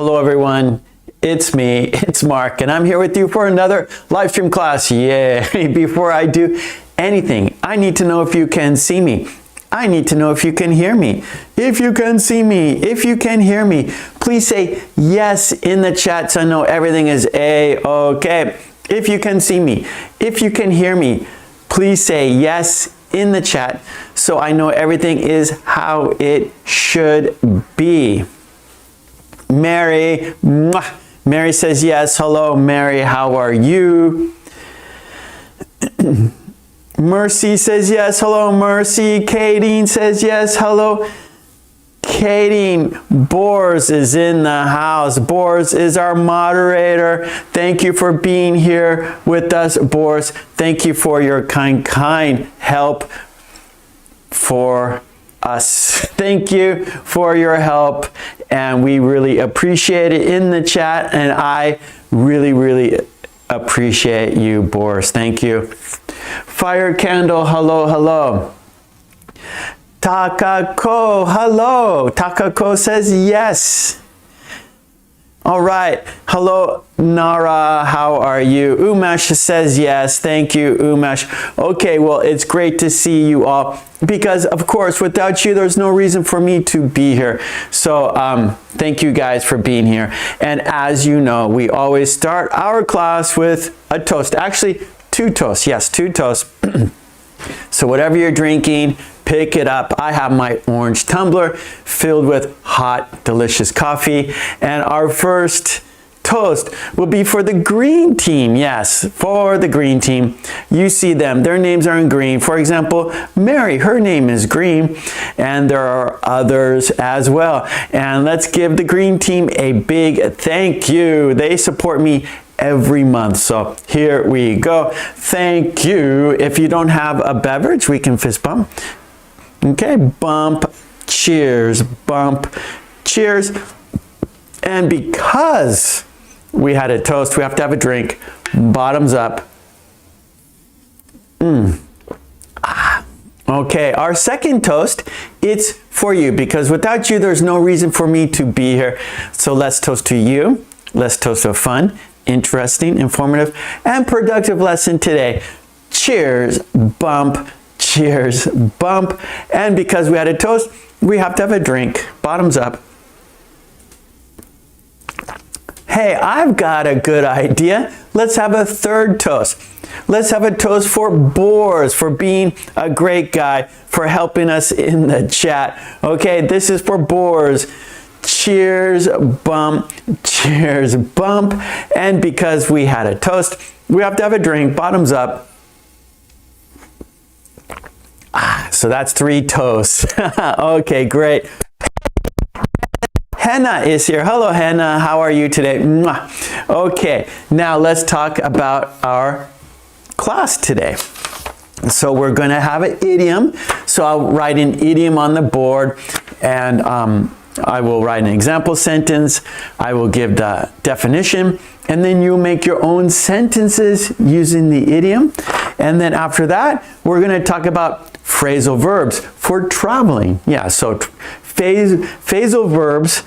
Hello everyone, it's me, it's Mark, and I'm here with you for another live stream class. Yay! Before I do anything, I need to know if you can see me. I need to know if you can hear me. If you can see me, if you can hear me, please say yes in the chat so I know everything is A-okay. If you can see me, if you can hear me, please say yes in the chat so I know everything is how it should be. Mary, mwah. Mary says yes. Hello, Mary. How are you? Mercy says yes. Hello, Mercy. Kadeen says yes. Hello, Kadeen. Bors is in the house. Bors is our moderator. Thank you for being here with us, Bors. Thank you for your kind help for us. Thank you for your help, and we really appreciate it in the chat, and I really appreciate you, Boris. Thank you. Fire candle, hello, hello. Takako, hello. Takako says yes. All right. Hello, Nara. How are you? Umesh says yes. Thank you, Umesh. Okay, well, it's great to see you all because, of course, without you, there's no reason for me to be here. So thank you guys for being here. And as you know, we always start our class with a toast. Actually, two toasts. Yes, two toasts. So whatever you're drinking, pick it up. I have my orange tumbler filled with hot, delicious coffee. And our first toast will be for the green team. Yes, for the green team. You see them. Their names are in green. For example, Mary, her name is green. And there are others as well. And let's give the green team a big thank you. They support me every month. So here we go. Thank you. If you don't have a beverage, we can fist bump. Okay, bump, cheers, bump, cheers. And because we had a toast, we have to have a drink. Bottoms up. Okay, our second toast, it's for you because without you, there's no reason for me to be here. So let's toast to you. Let's toast to a fun, interesting, informative, and productive lesson today. Cheers, bump, cheers, bump. And because we had a toast, we have to have a drink. Bottoms up. Hey, I've got a good idea. Let's have a third toast. Let's have a toast for Boris, for being a great guy, for helping us in the chat. Okay, this is for Boris. Cheers, bump, cheers, bump. And because we had a toast, we have to have a drink. Bottoms up. So that's 3 toasts. Okay, great. Henna is here. Hello, Henna. How are you today? Mwah. Okay, now let's talk about our class today. So we're going to have an idiom. So I'll write an idiom on the board, and I will write an example sentence. I will give the definition, and then you'll make your own sentences using the idiom. And then after that, we're going to talk about phrasal verbs for traveling. Yeah, so phrasal verbs,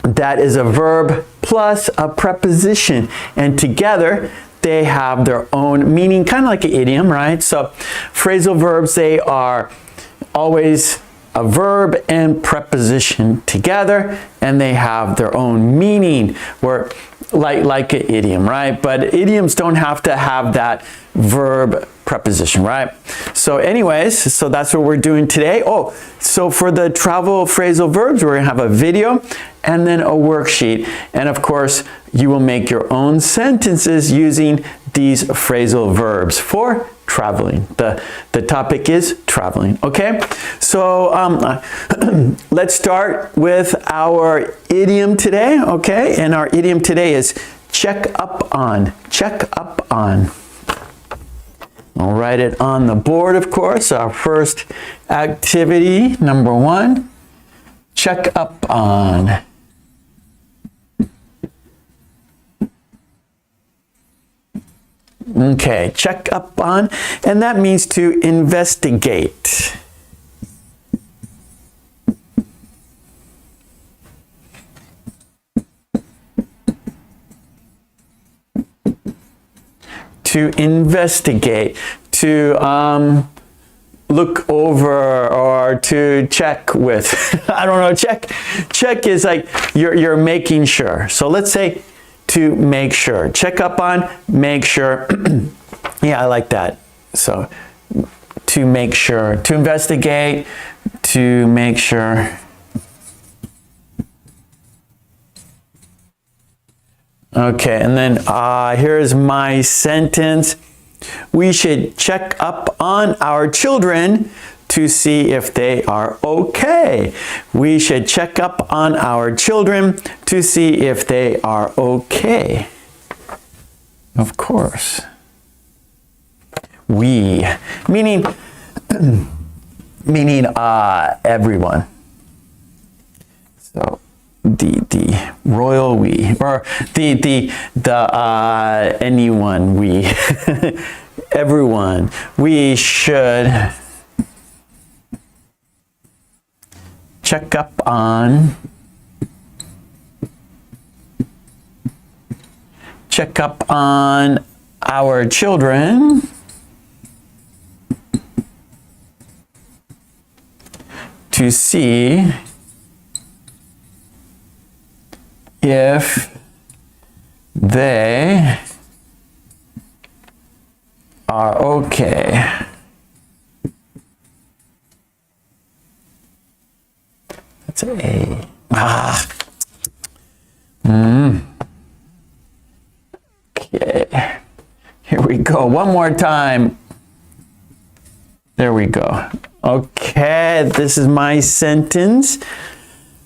that is a verb plus a preposition. And together, they have their own meaning, kind of like an idiom, right? So phrasal verbs, they are always a verb and preposition together, and they have their own meaning, where like an idiom, right? But idioms don't have to have that verb preposition, right? So anyways, so that's what we're doing today. Oh, so for the travel phrasal verbs, we're gonna have a video and then a worksheet. And of course, you will make your own sentences using these phrasal verbs for traveling. The topic is traveling, okay? So let's start with our idiom today, okay? And our idiom today is check up on, check up on. I'll write it on the board, of course. Our first activity, number 1, check up on. Okay, check up on, and that means to investigate. to investigate, to look over, or to check with. I don't know, check is like you're making sure. So let's say to make sure. Check up on, make sure. Yeah, I like that. So to make sure, to investigate, to make sure. Okay, and then here's my sentence. We should check up on our children to see if they are okay. We should check up on our children to see if they are okay. Of course. We, meaning everyone. So the royal we, or the anyone we, everyone. We should check up on our children to see if they are okay. That's A. Okay. Here we go. One more time. There we go. Okay, this is my sentence.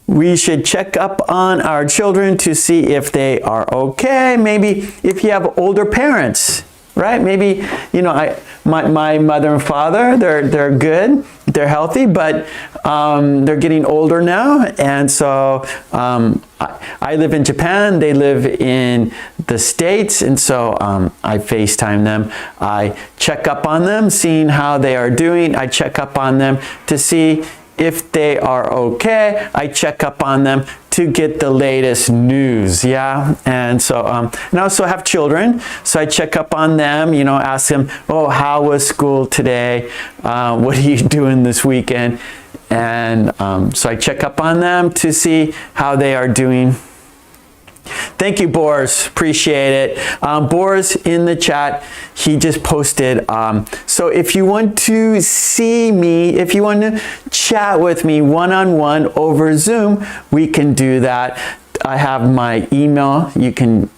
We should check up on our children to see if they are okay. Maybe if you have older parents, right? Maybe, you know, my mother and father, they're good, they're healthy, but they're getting older now. And so I live in Japan, they live in the States, and so I FaceTime them. I check up on them, seeing how they are doing. I check up on them to see if they are okay. I check up on them to get the latest news, yeah? And so, and I also have children, so I check up on them, you know, ask them, oh, how was school today? What are you doing this weekend? And so I check up on them to see how they are doing. Thank you, Boris. Appreciate it. Boris in the chat, he just posted. So if you want to see me, if you want to chat with me one-on-one over Zoom, we can do that. I have my email. You can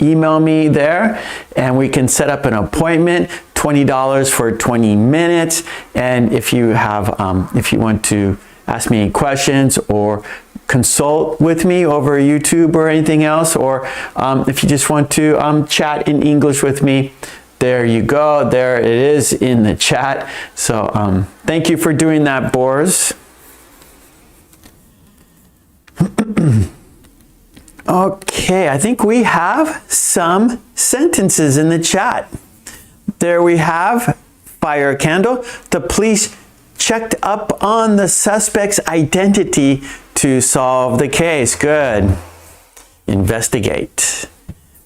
email me there, and we can set up an appointment. $20 for 20 minutes. And if you have, if you want to ask me any questions or consult with me over YouTube or anything else, or if you just want to chat in English with me, there you go. There it is in the chat. So thank you for doing that, Boris. Okay, I think we have some sentences in the chat. There we have, fire a candle. The police checked up on the suspect's identity to solve the case. Good. Investigate.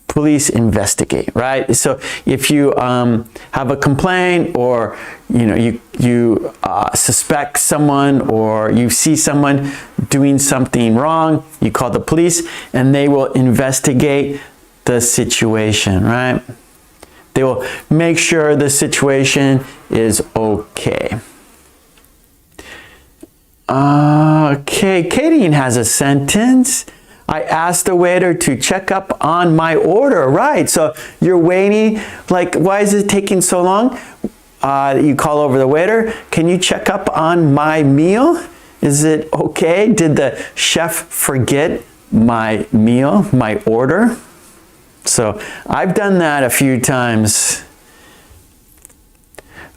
Police investigate, right? So if you have a complaint, or you know you suspect someone, or you see someone doing something wrong, you call the police, and they will investigate the situation, right? They will make sure the situation is okay. Okay, Katie has a sentence. I asked the waiter to check up on my order. Right, so you're waiting, like, why is it taking so long? You call over the waiter, can you check up on my meal? Is it okay? Did the chef forget my meal, my order? So I've done that a few times.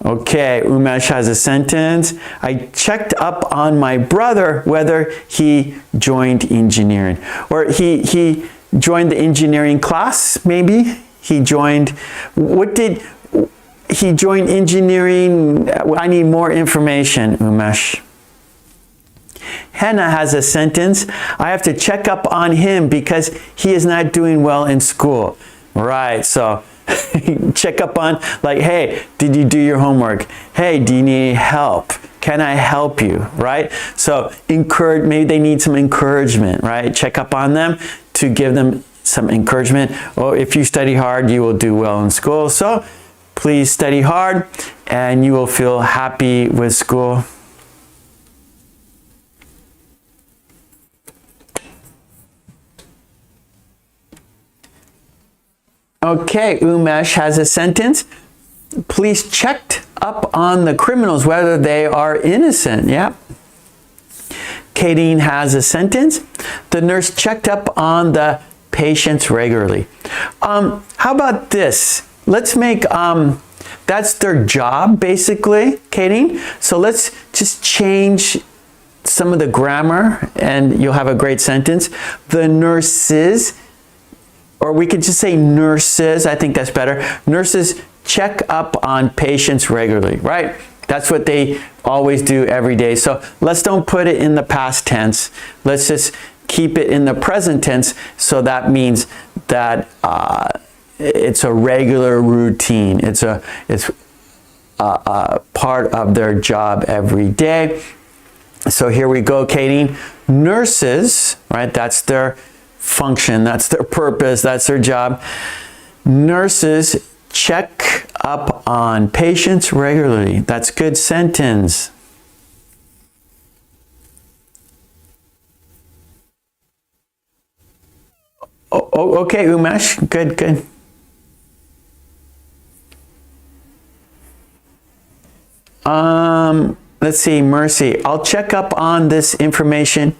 Okay, Umesh has a sentence. I checked up on my brother whether he joined engineering. Or he joined the engineering class, maybe. He joined, he joined engineering? I need more information, Umesh. Hannah has a sentence. I have to check up on him because he is not doing well in school. Right, so check up on, like, hey, did you do your homework? Hey, do you need help? Can I help you, right? So encourage, maybe they need some encouragement, right? Check up on them to give them some encouragement. Oh, if you study hard, you will do well in school. So please study hard and you will feel happy with school. Okay, Umesh has a sentence. Police checked up on the criminals whether they are innocent. Yeah. Kadeen has a sentence. The nurse checked up on the patients regularly. How about this? Let's make, that's their job basically, Kadeen. So let's just change some of the grammar and you'll have a great sentence. The nurses, or we could just say nurses, I think that's better. Nurses check up on patients regularly, right? That's what they always do every day. So let's don't put it in the past tense. Let's just keep it in the present tense. So that means that it's a regular routine. It's a part of their job every day. So here we go, Kadeen. Nurses, right? That's their function, that's their purpose, that's their job. Nurses check up on patients regularly. That's a good sentence. Oh, okay, Umesh, good, good. Let's see, Mercy. I'll check up on this information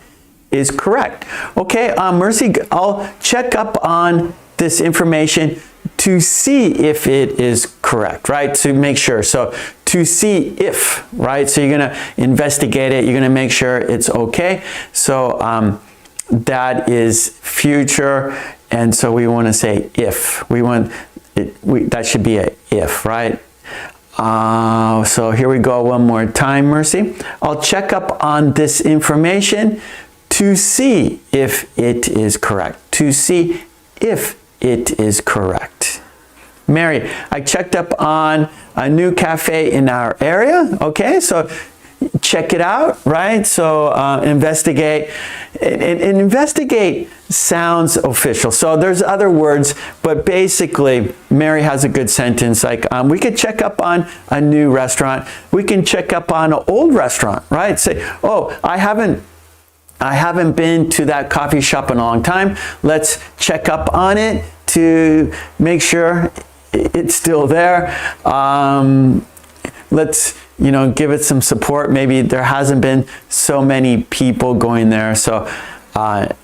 is correct. Okay, Mercy, I'll check up on this information to see if it is correct, right? To make sure. So to see if, right? So you're going to investigate it. You're going to make sure it's okay. So that is future. And so we want to say if. We want it, that should be a if, right? So here we go one more time, Mercy. I'll check up on this information to see if it is correct. To see if it is correct. Mary, I checked up on a new cafe in our area. Okay, so check it out, right? So investigate. And investigate sounds official. So there's other words, but basically Mary has a good sentence like we could check up on a new restaurant. We can check up on an old restaurant, right? Say, oh, I haven't been to that coffee shop in a long time. Let's check up on it to make sure it's still there. Let's, give it some support. Maybe there hasn't been so many people going there. So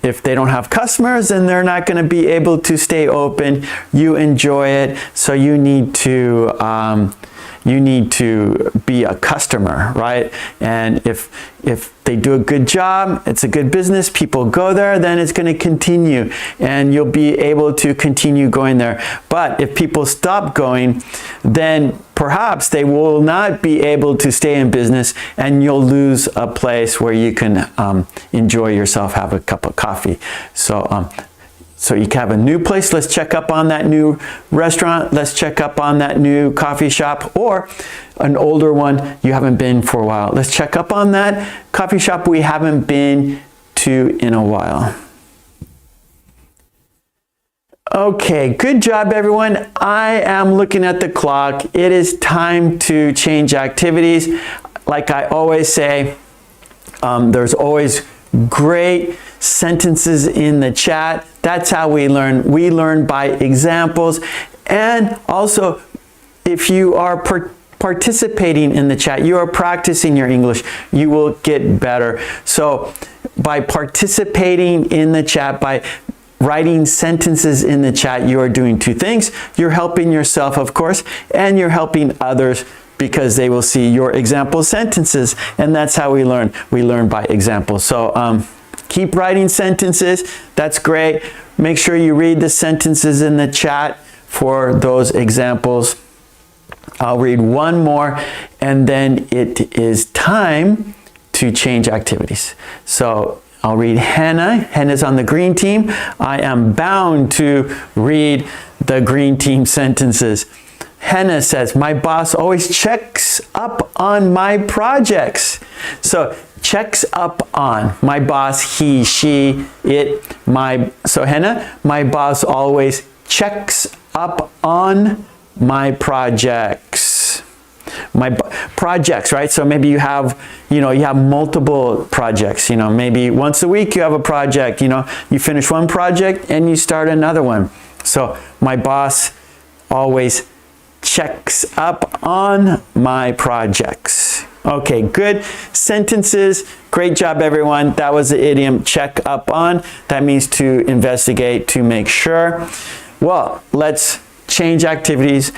if they don't have customers, then they're not going to be able to stay open. You enjoy it. So you need to be a customer, right? And if they do a good job, it's a good business, people go there, then it's going to continue and you'll be able to continue going there. But if people stop going, then perhaps they will not be able to stay in business and you'll lose a place where you can enjoy yourself, have a cup of coffee. So you can have a new place. Let's check up on that new restaurant. Let's check up on that new coffee shop, or an older one you haven't been for a while. Let's check up on that coffee shop we haven't been to in a while. Okay, good job everyone. I am looking at the clock. It is time to change activities. Like I always say, there's always great sentences in the chat. That's how we learn. We learn by examples. And also, if you are participating in the chat, you are practicing your English, you will get better. So by participating in the chat, by writing sentences in the chat, you are doing two things. You're helping yourself, of course, and you're helping others because they will see your example sentences. And that's how we learn. We learn by example. So keep writing sentences. That's great. Make sure you read the sentences in the chat for those examples. I'll read one more and then it is time to change activities. So I'll read Hannah. Hannah's on the green team. I am bound to read the green team sentences. Hannah says, my boss always checks up on my projects. So checks up on, my boss, he, she, it, my. So Hannah, my boss always checks up on my projects. My projects, right? So maybe you have, you have multiple projects, maybe once a week you have a project, you finish one project and you start another one. So my boss always checks up on my projects. Okay, good sentences. Great job, everyone. That was the idiom, check up on. That means to investigate, to make sure. Well, let's change activities.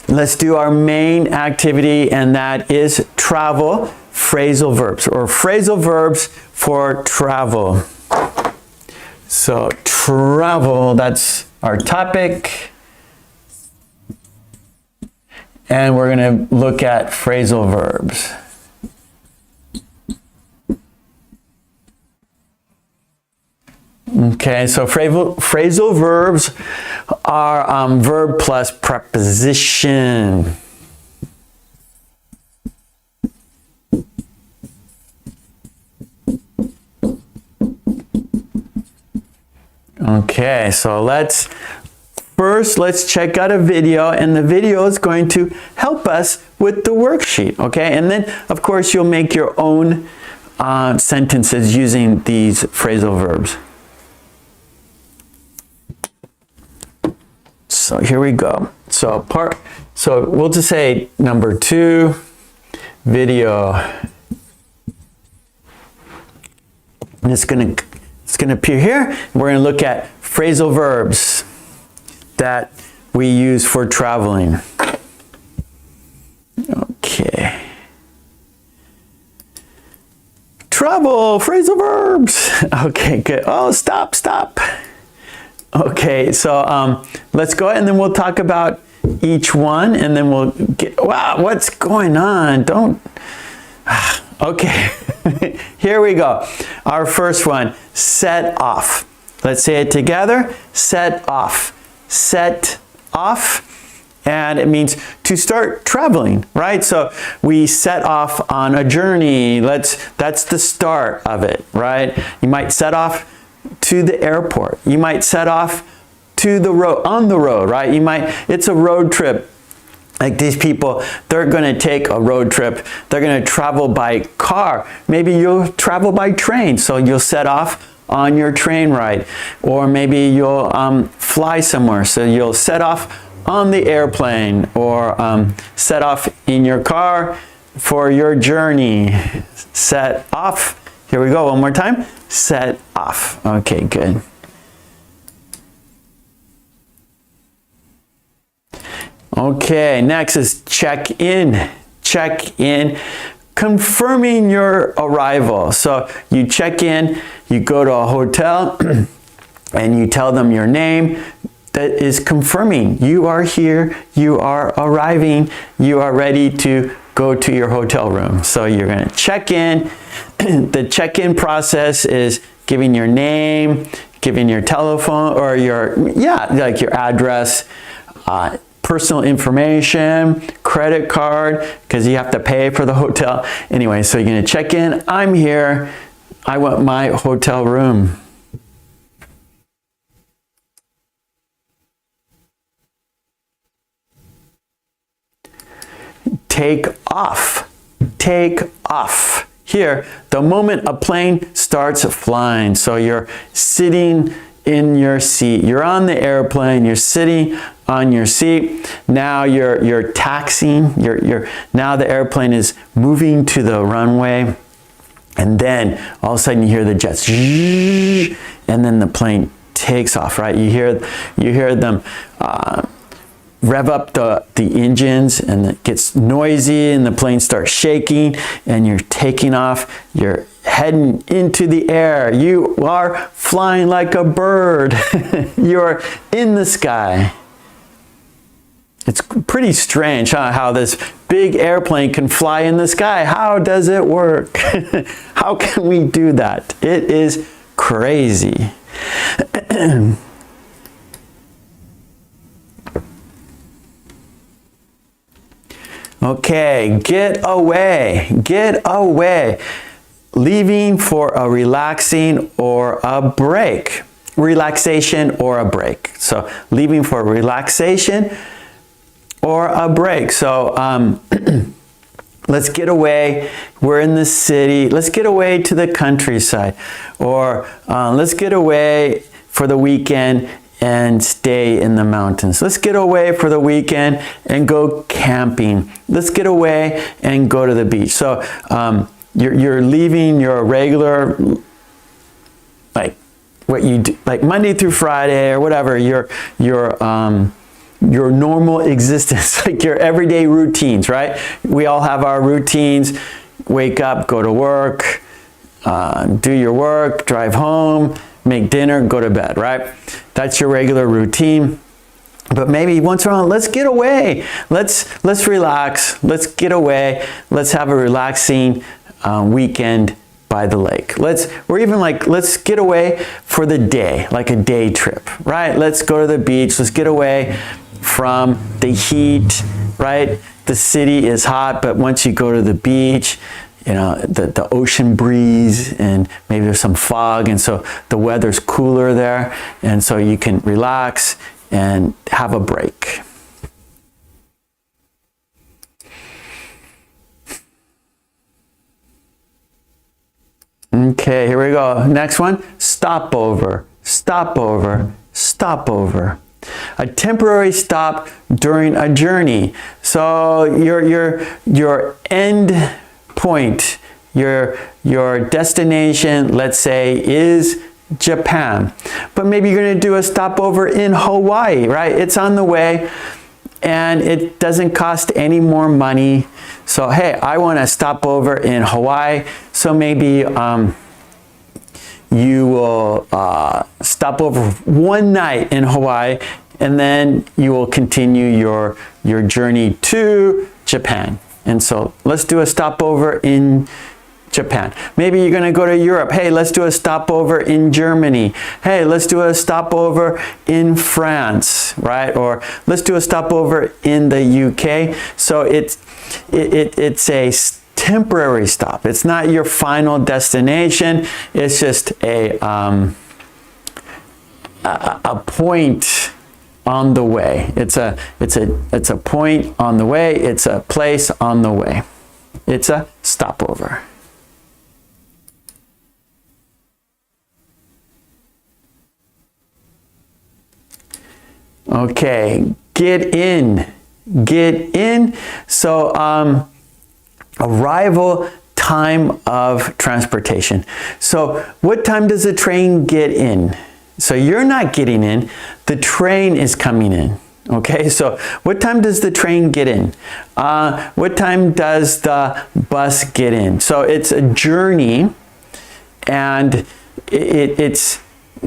Let's do our main activity, and that is travel phrasal verbs, or phrasal verbs for travel. So travel, that's our topic. And we're going to look at phrasal verbs. Okay, so phrasal verbs are verb plus preposition. Okay, so let's check out a video, and the video is going to help us with the worksheet, okay? And then, of course, you'll make your own sentences using these phrasal verbs. So here we go. So we'll just say number 2, video. And it's gonna appear here. We're gonna look at phrasal verbs that we use for traveling. Okay. Travel, phrasal verbs. Okay, good. Oh, stop. Okay, so let's go ahead and then we'll talk about each one, and then we'll get, wow, what's going on? Okay, here we go. Our first one, set off. Let's say it together, set off. Set off, and it means to start traveling, right? So we set off on a journey. That's the start of it, right? You might set off to the airport. You might set off to the road, on the road, right? It's a road trip. Like these people, they're going to take a road trip. They're going to travel by car. Maybe you'll travel by train. So you'll set off on your train ride, or maybe you'll fly somewhere, so you'll set off on the airplane, or set off in your car for your journey. Set off. Here we go, one more time. Set off. Okay, good. Okay, next is check in. Check in. Confirming your arrival. So you check in, you go to a hotel, and you tell them your name. That is confirming you are here, you are arriving, you are ready to go to your hotel room. So you're going to check in. The check-in process is giving your name, giving your telephone, or like your address, personal information, credit card, because you have to pay for the hotel. Anyway, so you're going to check in. I'm here. I want my hotel room. Take off. Take off. Here, the moment a plane starts flying. So you're sitting in your seat. You're on the airplane. You're sitting on your seat. Now you're taxiing. Now the airplane is moving to the runway. And then all of a sudden you hear the jets, and then the plane takes off, right? You hear them rev up the engines, and it gets noisy, and the plane starts shaking, and you're taking off. You're heading into the air. You are flying like a bird. You're in the sky. It's pretty strange, huh? How this big airplane can fly in the sky. How does it work? How can we do that? It is crazy. Okay, get away, get away. Leaving for a relaxing or a break. Relaxation or a break. So leaving for relaxation or a break. So let's get away. We're in the city. Let's get away to the countryside. Or let's get away for the weekend and stay in the mountains. Let's get away for the weekend and go camping. Let's get away and go to the beach. So you're leaving your regular, like what you do, like Monday through Friday or whatever, your normal existence, like your everyday routines, right? We all have our routines. Wake up, go to work, do your work, drive home, make dinner, go to bed, right? That's your regular routine. But maybe once in a while, let's get away. Let's relax. Let's get away. Let's have a relaxing weekend by the lake. Let's get away for the day, like a day trip, right? Let's go to the beach. Let's get away from the heat, right? The city is hot, but once you go to the beach, you know, the ocean breeze, and maybe there's some fog, and so the weather's cooler there, and so you can relax and have a break. Okay, here we go. Next one, stopover, stopover, stopover. A temporary stop during a journey. So your end point, your destination, let's say, is Japan. But maybe you're going to do a stopover in Hawaii, right? It's on the way and it doesn't cost any more money. So, hey, I want to stop over in Hawaii. So maybe you will stop over one night in Hawaii, and then you will continue your journey to Japan. And so let's do a stopover in Japan. Maybe you're going to go to Europe. Hey, let's do a stopover in Germany. Hey, let's do a stopover in France, right? Or let's do a stopover in the UK. So it's a temporary stop. It's not your final destination. It's just a point on the way. It's a point on the way. It's a place on the way. It's a stopover. Okay, get in. Get in. So arrival time of transportation. So what time does the train get in? So you're not getting in, the train is coming in. Okay, so what time does the train get in? What time does the bus get in? So it's a journey, and it's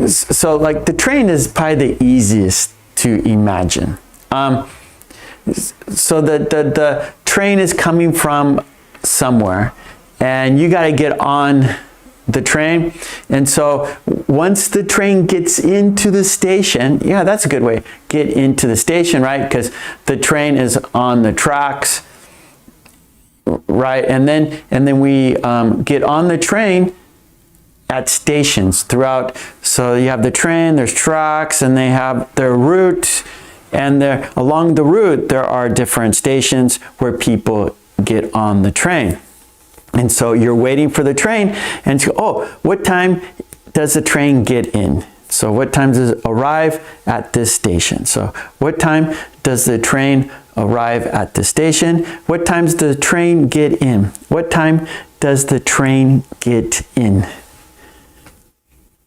so like the train is probably the easiest to imagine. So the train is coming from somewhere, and you got to get on the train. And so once the train gets into the station, yeah, that's a good way. Get into the station, right? Because the train is on the tracks, right? And then we get on the train at stations throughout. So you have the train, there's tracks, and they have their route, and along the route there are different stations where people get on the train. And so you're waiting for the train, and so, oh, what time does the train get in? So what time does it arrive at this station? So what time does the train arrive at the station? What time does the train get in? What time does the train get in?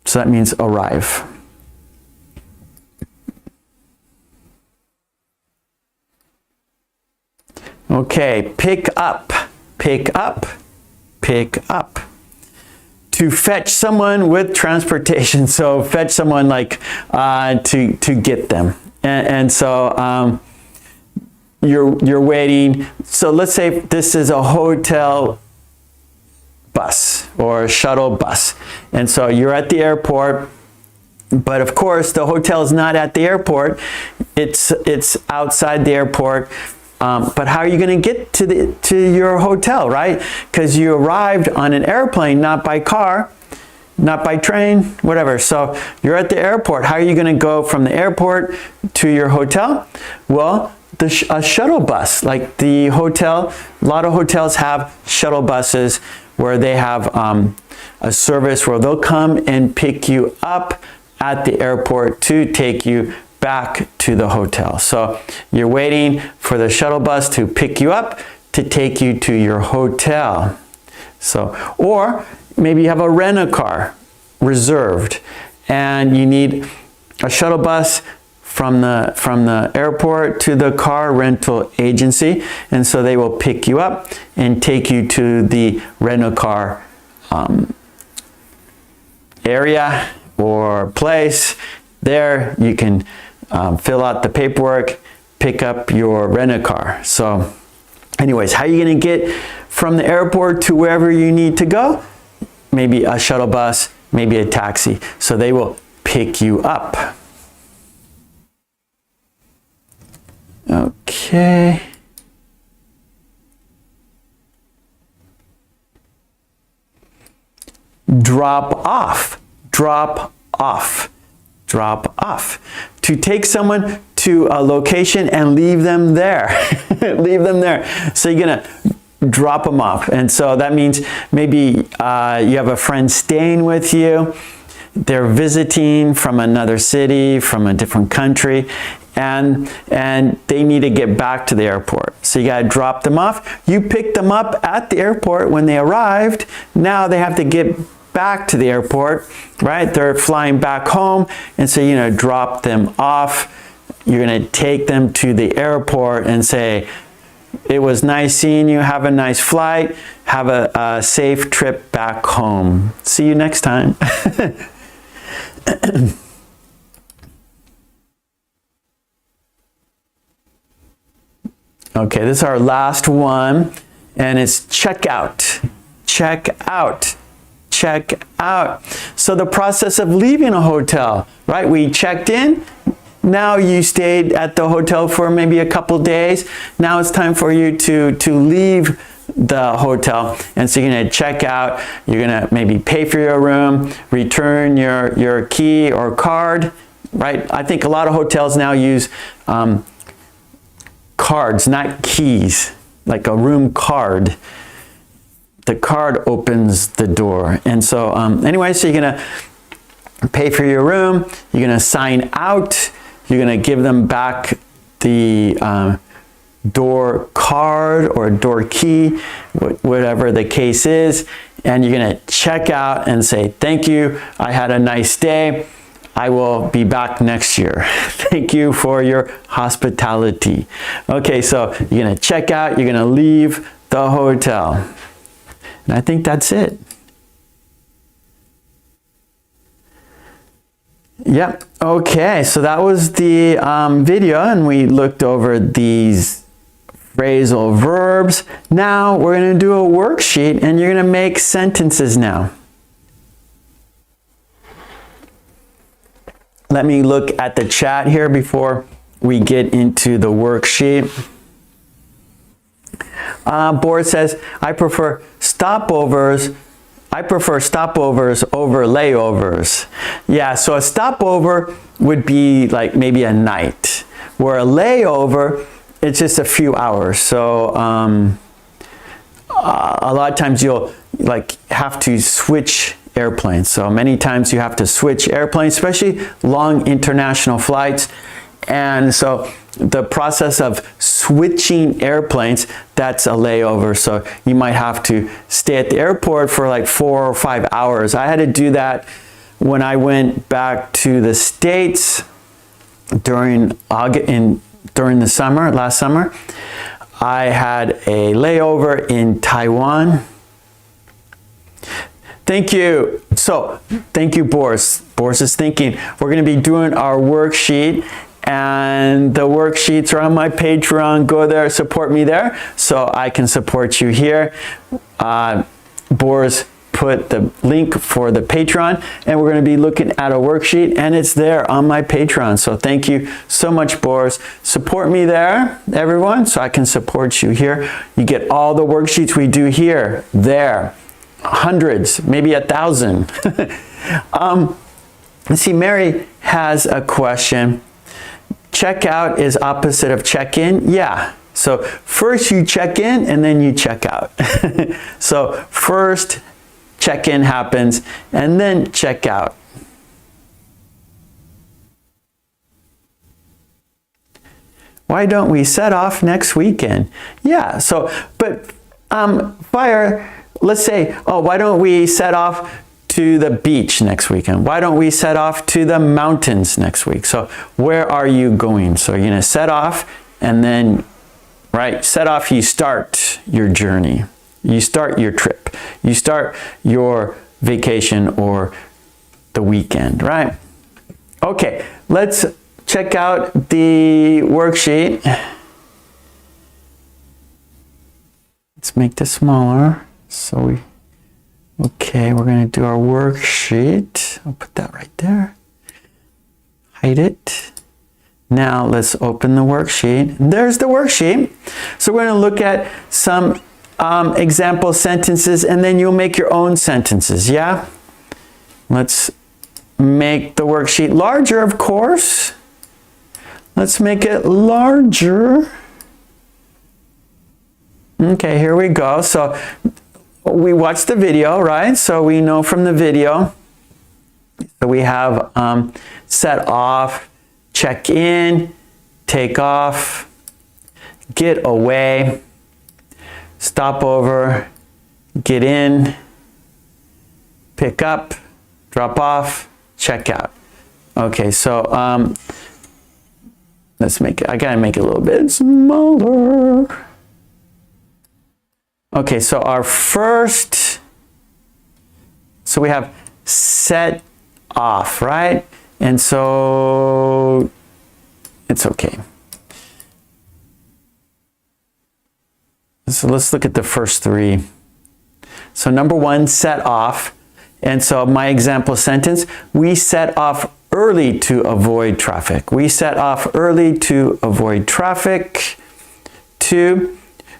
So that means arrive. Okay, pick up, pick up, pick up. To fetch someone with transportation. So fetch someone like to get them. And so you're waiting. So let's say this is a hotel bus or a shuttle bus. And so you're at the airport, but of course the hotel is not at the airport. It's outside the airport. but how are you going to get to your hotel, right? Because you arrived on an airplane, not by car, not by train, whatever. So you're at the airport. How are you going to go from the airport to your hotel? Well, a shuttle bus, like the hotel, a lot of hotels have shuttle buses where they have a service where they'll come and pick you up at the airport to take you back to the hotel. So you're waiting for the shuttle bus to pick you up to take you to your hotel. So, or maybe you have a rent-a-car reserved and you need a shuttle bus from the airport to the car rental agency, and so they will pick you up and take you to the rent-a-car area or place. There you can fill out the paperwork, pick up your rent-a-car. So anyways, how are you going to get from the airport to wherever you need to go? Maybe a shuttle bus, maybe a taxi. So they will pick you up. Okay. Drop off, drop off, drop off. To take someone to a location and leave them there. Leave them there. So you're gonna drop them off. And so that means maybe you have a friend staying with you. They're visiting from another city, from a different country, and they need to get back to the airport. So you gotta drop them off. You pick them up at the airport when they arrived. Now they have to get back to the airport, right? They're flying back home, and so you're gonna drop them off. You're gonna take them to the airport and say, it was nice seeing you, have a nice flight, have a safe trip back home. See you next time. Okay, this is our last one, and it's check out. Check out. Check out. So the process of leaving a hotel, right? We checked in. Now you stayed at the hotel for maybe a couple days. Now it's time for you to leave the hotel. And so you're gonna check out, you're gonna maybe pay for your room, return your key or card, right? I think a lot of hotels now use cards, not keys, like a room card. The card opens the door. And so anyway, so you're gonna pay for your room, you're gonna sign out, you're gonna give them back the door card or door key, whatever the case is, and you're gonna check out and say, thank you, I had a nice day, I will be back next year. Thank you for your hospitality. Okay, so you're gonna check out, you're gonna leave the hotel. And I think that's it. Yep, okay, so that was the video, and we looked over these phrasal verbs. Now we're gonna do a worksheet, and you're gonna make sentences now. Let me look at the chat here before we get into the worksheet. Board says, I prefer stopovers over layovers. Yeah, so a stopover would be like maybe a night, where a layover, it's just a few hours. So a lot of times you'll like have to switch airplanes. So many times you have to switch airplanes, especially long international flights. And so the process of switching airplanes, that's a layover. So you might have to stay at the airport for like 4 or 5 hours. I had to do that when I went back to the States during the summer, last summer. I had a layover in Taiwan. Thank you. So, thank you, Boris. Boris is thinking we're going to be doing our worksheet, and the worksheets are on my Patreon. Go there, support me there, so I can support you here. Boris put the link for the Patreon, and we're going to be looking at a worksheet, and it's there on my Patreon. So thank you so much, Boris. Support me there, everyone, so I can support you here. You get all the worksheets we do here, there, hundreds, maybe 1,000. Let's see, Mary has a question. Checkout is opposite of check-in? Yeah. So first you check in and then you check out. So first check-in happens and then check out. Why don't we set off next weekend? Yeah, so, but Fire, let's say, oh, why don't we set off to the beach next weekend? Why don't we set off to the mountains next week? So where are you going? So you're gonna set off and then, right, set off, you start your journey. You start your trip. You start your vacation or the weekend, right? Okay, let's check out the worksheet. Let's make this smaller. Okay, we're going to do our worksheet. I'll put that right there. Hide it. Now let's open the worksheet. There's the worksheet. So we're going to look at some example sentences, and then you'll make your own sentences, yeah? Let's make the worksheet larger, of course. Let's make it larger. Okay, here we go. So we watched the video, right? So we know from the video. So we have set off, check in, take off, get away, stop over, get in, pick up, drop off, check out. Okay, so let's make it, I gotta make it a little bit smaller. Okay, so our first, so we have set off, right? And so it's okay. So let's look at the first three. So number one, set off. And so my example sentence, we set off early to avoid traffic. We set off early to avoid traffic. 2,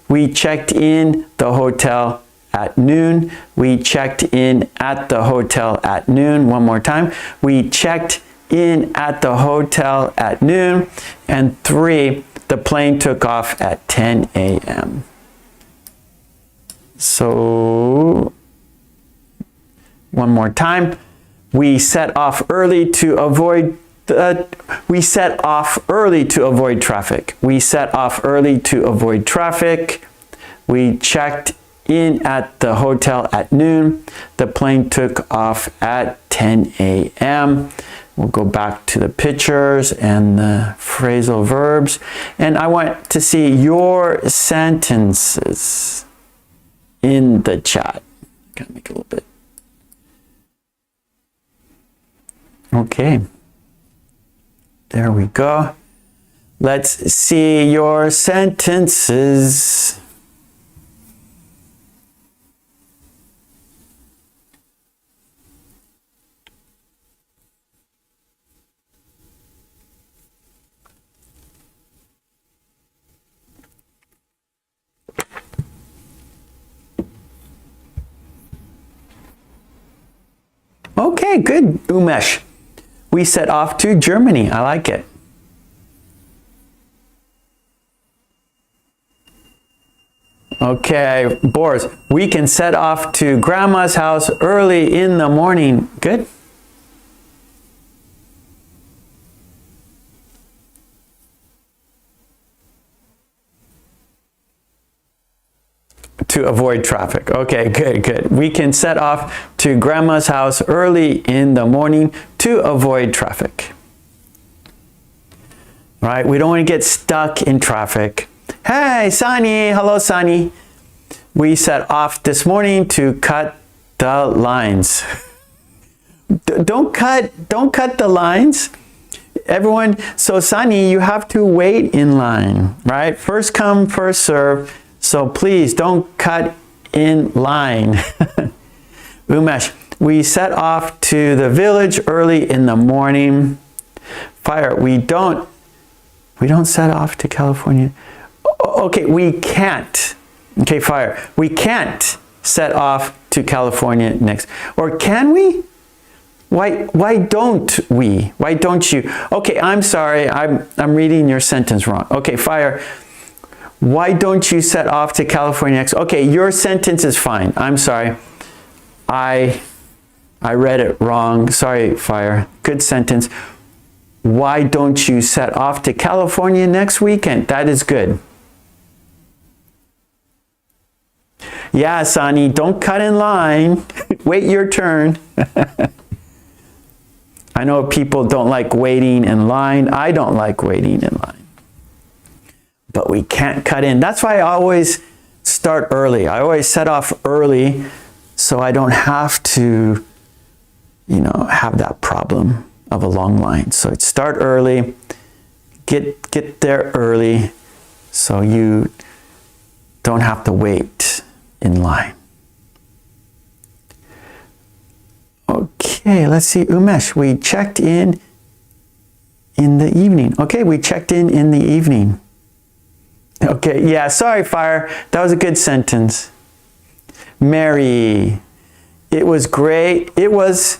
we checked in the hotel at noon. We checked in at the hotel at noon. One more time. We checked in at the hotel at noon. And 3, the plane took off at 10 a.m. So, one more time. We set off early to avoid we set off early to avoid traffic. We set off early to avoid traffic. We checked in at the hotel at noon. The plane took off at 10 a.m. We'll go back to the pictures and the phrasal verbs. And I want to see your sentences in the chat. Gotta make it a little bit. Okay. There we go. Let's see your sentences. Okay, good, Umesh. We set off to Germany. I like it. Okay, Boris, we can set off to Grandma's house early in the morning. Good. To avoid traffic. Okay, good, good. We can set off to Grandma's house early in the morning to avoid traffic. Right? We don't want to get stuck in traffic. Hey, Sani. Hello, Sani. We set off this morning to cut the lines. Don't cut the lines. Everyone, so Sani, you have to wait in line, right? First come, first serve. So please don't cut in line. Umesh, we set off to the village early in the morning. Fire, we don't set off to California. Okay, we can't. Okay, Fire, we can't set off to California next. Or can we? Why don't we? Why don't you? Okay, I'm sorry, I'm reading your sentence wrong. Okay, Fire, why don't you set off to California next? Okay, your sentence is fine. I'm sorry. I read it wrong. Sorry, Fire. Good sentence. Why don't you set off to California next weekend? That is good. Yeah, Sani, don't cut in line. Wait your turn. I know people don't like waiting in line. I don't like waiting in line. But we can't cut in. That's why I always start early. I always set off early so I don't have to, have that problem of a long line. So it's start early, get there early so you don't have to wait in line. Okay, let's see, Umesh, we checked in the evening. Okay, we checked in the evening. Okay, yeah, sorry, Fire. That was a good sentence. Mary, it was great. It was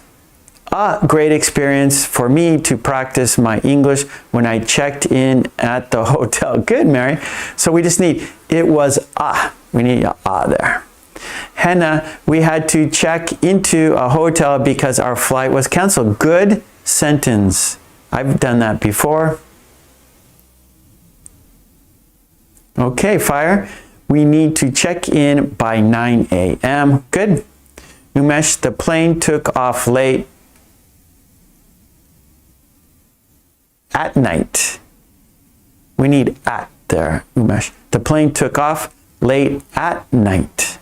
a great experience for me to practice my English when I checked in at the hotel. Good, Mary. So we just need, it was we need a there. Henna, we had to check into a hotel because our flight was canceled. Good sentence. I've done that before. Okay, Fire. We need to check in by 9 a.m. Good. Umesh, the plane took off late at night. We need at there, Umesh. The plane took off late at night.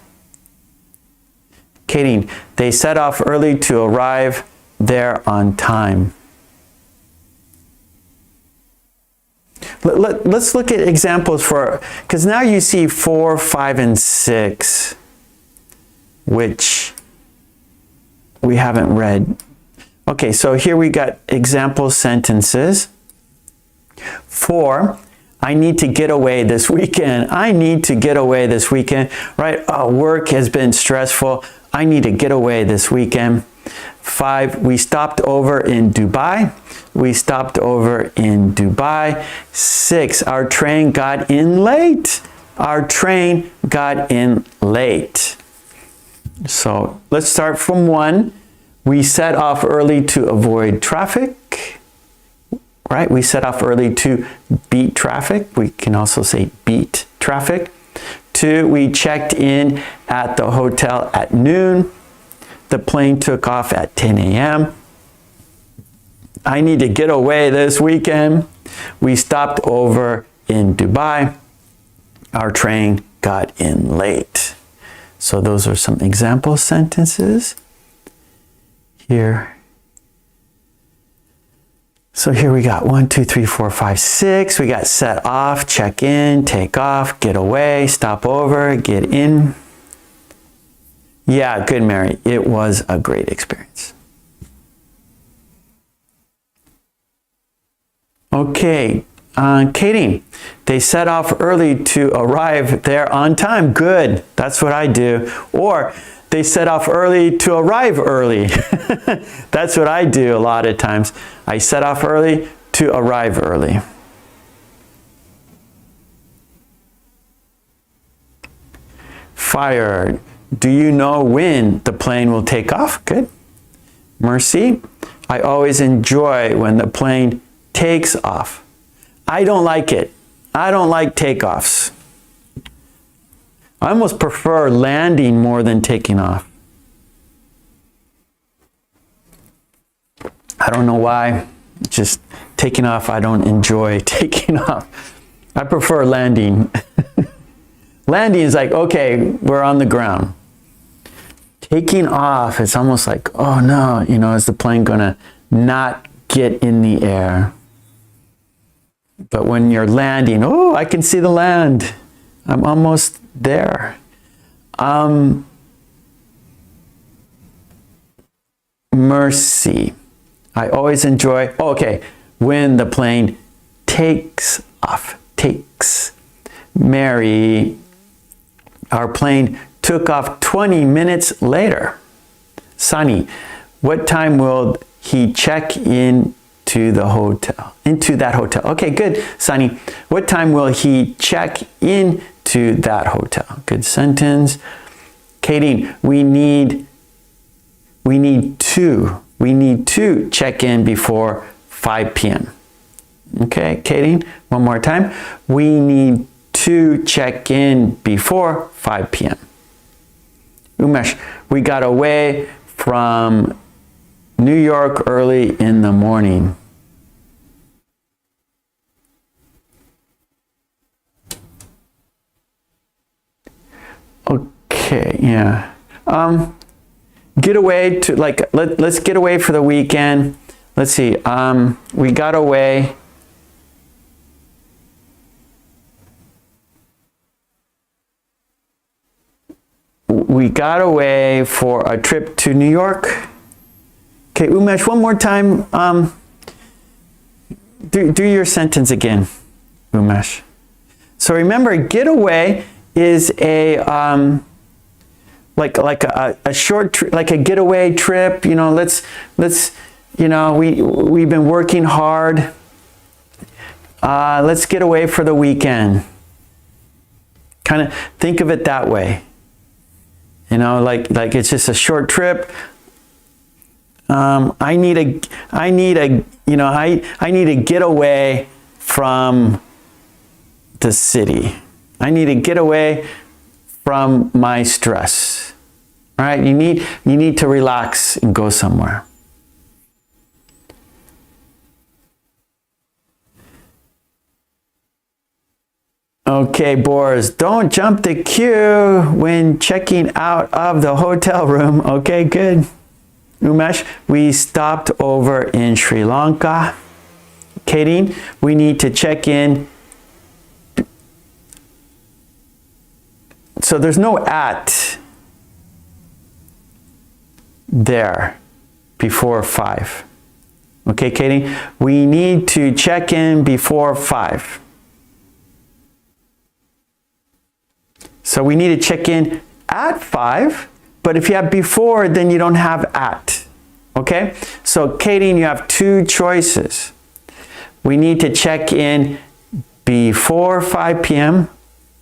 Katie, they set off early to arrive there on time. Let's look at examples because now you see 4, 5, and 6, which we haven't read. Okay, so here we got example sentences. 4, I need to get away this weekend. I need to get away this weekend, right? Oh, work has been stressful. I need to get away this weekend. 5, we stopped over in Dubai. We stopped over in Dubai. 6, our train got in late. Our train got in late. So let's start from 1. We set off early to avoid traffic. Right? We set off early to beat traffic. We can also say beat traffic. 2, we checked in at the hotel at noon. The plane took off at 10 a.m. I need to get away this weekend. We stopped over in Dubai. Our train got in late. So those are some example sentences here. So here we got 1, 2, 3, 4, 5, 6. We got set off, check in, take off, get away, stop over, get in. Yeah, good, Mary. It was a great experience. Okay, Katie, they set off early to arrive there on time. Good, that's what I do. Or they set off early to arrive early. That's what I do a lot of times. I set off early to arrive early. Fire. Do you know when the plane will take off? Good. Mercy. I always enjoy when the plane takes off. I don't like it. I don't like takeoffs. I almost prefer landing more than taking off. I don't know why. Just taking off, I don't enjoy taking off. I prefer landing. Landing is like, okay, we're on the ground. Taking off, it's almost like, oh no, is the plane gonna not get in the air? But when you're landing, oh, I can see the land. I'm almost there. Mercy. I always enjoy, okay, when the plane takes off. Takes. Mary. Our plane took off 20 minutes later. Sunny. What time will he check in to the hotel? Into that hotel. Okay, good, Sunny. What time will he check in to that hotel? Good sentence. Katie, we need to check in before 5 p.m. Okay, Katie, one more time. We need to check in before 5 p.m. Umesh, we got away from New York early in the morning. Okay, yeah. Get away to, like, let's get away for the weekend. Let's see. We got away. We got away for a trip to New York. Okay, Umesh, one more time. Do your sentence again, Umesh. So remember, get away is a like a short like a getaway trip. You know, let's you know, we've been working hard. Let's get away for the weekend. Kind of think of it that way. You know, like it's just a short trip. I need to get away from the city. I need to get away from my stress. All right, you need to relax and go somewhere. Okay, Boris, don't jump the queue when checking out of the hotel room. Okay, good. Umesh, we stopped over in Sri Lanka. Katie, we need to check in. So there's no at there before 5. Okay, Katie, we need to check in before 5. So we need to check in at 5, but if you have before, then you don't have at. Okay? So Katie, you have two choices. We need to check in before 5 p.m.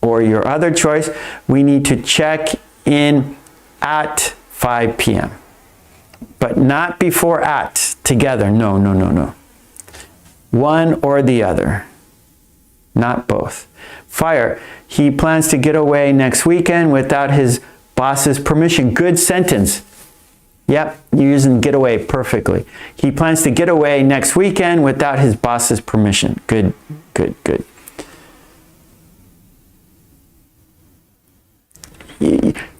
or your other choice, we need to check in at 5 p.m. But not before at together. No. One or the other. Not both. Fire. He plans to get away next weekend without his boss's permission. Good sentence. Yep, you're using get away perfectly. He plans to get away next weekend without his boss's permission. Good.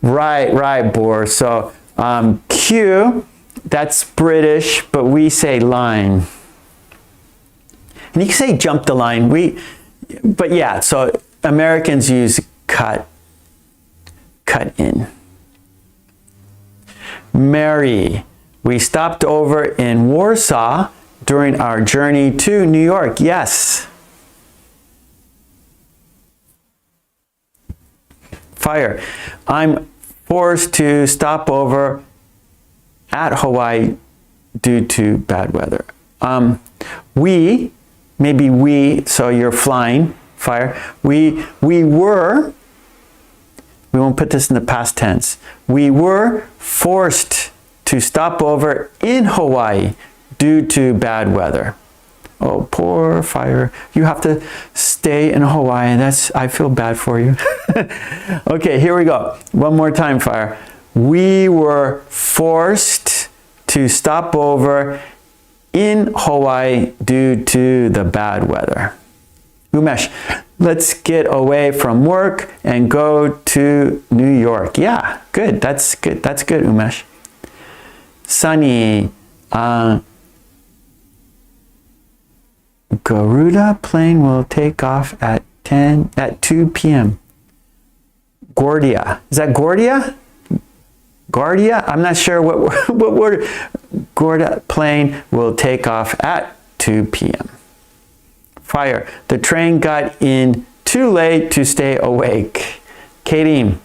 Right, Bor. So Q, that's British, but we say line. And you can say jump the line. But yeah, so Americans use cut in. Mary, we stopped over in Warsaw during our journey to New York. Yes. Fire, I'm forced to stop over at Hawaii due to bad weather. Maybe we, so you're flying. Fire. We won't put this in the past tense. We were forced to stop over in Hawaii due to bad weather. Oh, poor Fire. You have to stay in Hawaii. I feel bad for you. Okay, here we go. One more time, Fire. We were forced to stop over in Hawaii due to the bad weather. Umesh, let's get away from work and go to New York. Yeah, good. That's good, Umesh. Sunny, Garuda plane will take off at 2 p.m. Gordia. Is that Gordia? Guardia? I'm not sure what word. Gorda plane will take off at 2 p.m. Fire. The train got in too late to stay awake. Katie,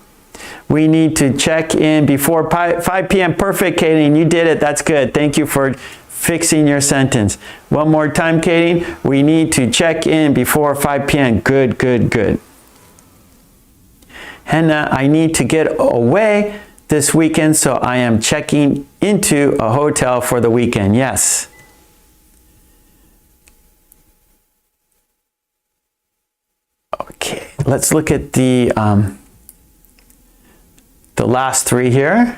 we need to check in before 5 p.m. Perfect, Katie. You did it. That's good. Thank you for fixing your sentence. One more time, Katie. We need to check in before 5 p.m. Good, good, good. Hannah, I need to get away this weekend, so I am checking into a hotel for the weekend. Yes. Okay, let's look at the last three here.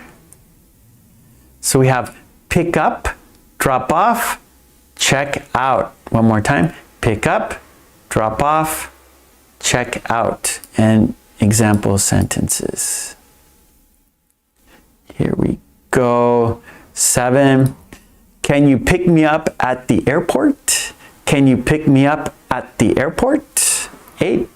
So we have pick up, drop off, check out. One more time. Pick up, drop off, check out. And example sentences. Here we go. 7. Can you pick me up at the airport? Can you pick me up at the airport? 8.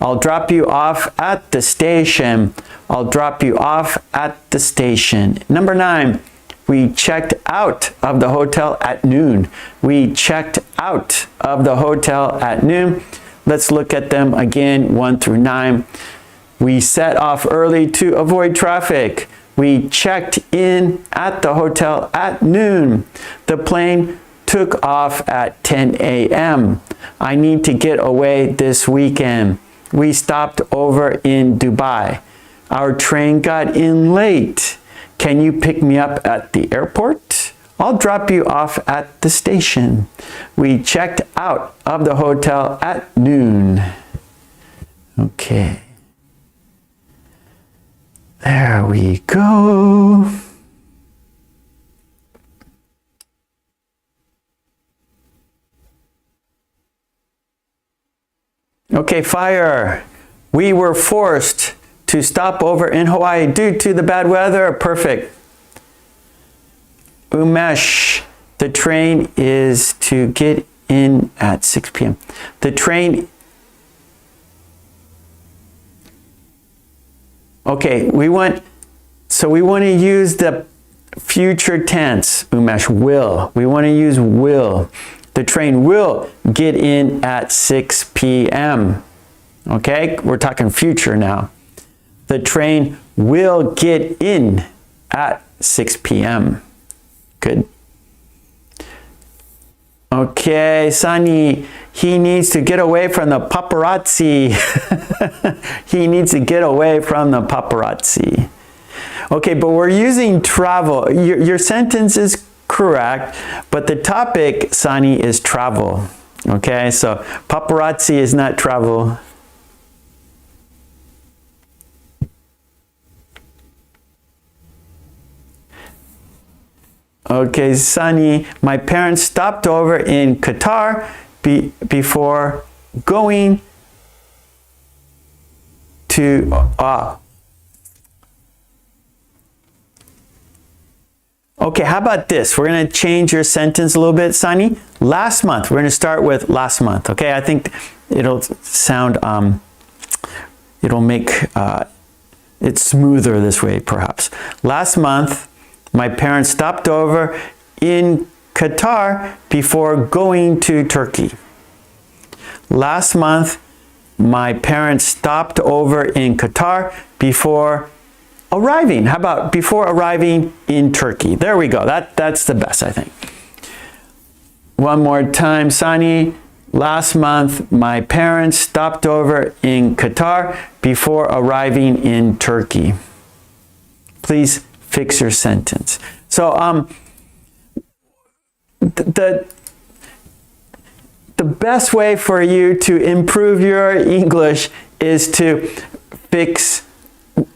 I'll drop you off at the station. I'll drop you off at the station. Number 9. We checked out of the hotel at noon. We checked out of the hotel at noon. Let's look at them again, 1 through 9. We set off early to avoid traffic. We checked in at the hotel at noon. The plane took off at 10 a.m. I need to get away this weekend. We stopped over in Dubai. Our train got in late. Can you pick me up at the airport? I'll drop you off at the station. We checked out of the hotel at noon. Okay. There we go. Okay, fire. We were forced to stop over in Hawaii due to the bad weather. Perfect. Umesh, the train is to get in at 6 p.m. The train. Okay, we want to use the future tense, Umesh, will. We want to use will. The train will get in at 6 p.m. Okay, we're talking future now. The train will get in at 6 p.m. Good. Okay, Sunny, he needs to get away from the paparazzi. He needs to get away from the paparazzi. Okay, but we're using travel. Your sentence is correct, but the topic, Sunny, is travel. Okay, so paparazzi is not travel. Okay, Sunny, my parents stopped over in Qatar before going to... Okay, how about this? We're going to change your sentence a little bit, Sunny. Last month. We're going to start with last month. Okay, I think it'll sound... it'll make it smoother this way, perhaps. Last month, my parents stopped over in Qatar before going to Turkey. Last month, my parents stopped over in Qatar before arriving. How about before arriving in Turkey? There we go. That's the best, I think. One more time, Sani. Last month, my parents stopped over in Qatar before arriving in Turkey. Please fix your sentence. So the best way for you to improve your English is to fix,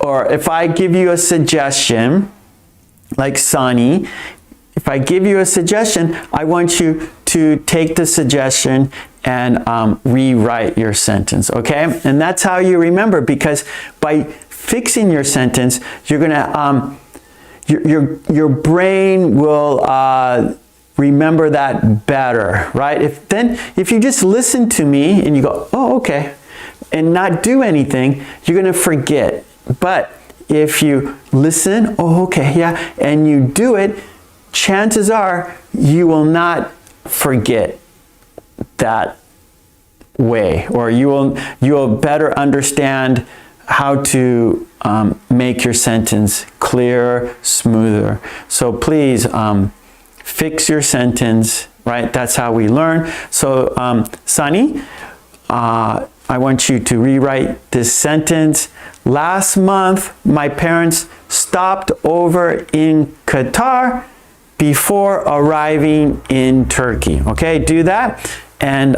or if I give you a suggestion, like Sani, if I give you a suggestion, I want you to take the suggestion and rewrite your sentence, okay? And that's how you remember, because by fixing your sentence, you're gonna your brain will remember that better, right? If you just listen to me and you go, oh, okay, and not do anything, you're gonna forget. But if you listen, oh, okay, yeah, and you do it, chances are you will not forget that way, or you will better understand how to make your sentence clearer, smoother. So please fix your sentence, right? That's how we learn. So Sunny, I want you to rewrite this sentence. Last month, my parents stopped over in Qatar before arriving in Turkey. Okay, do that, and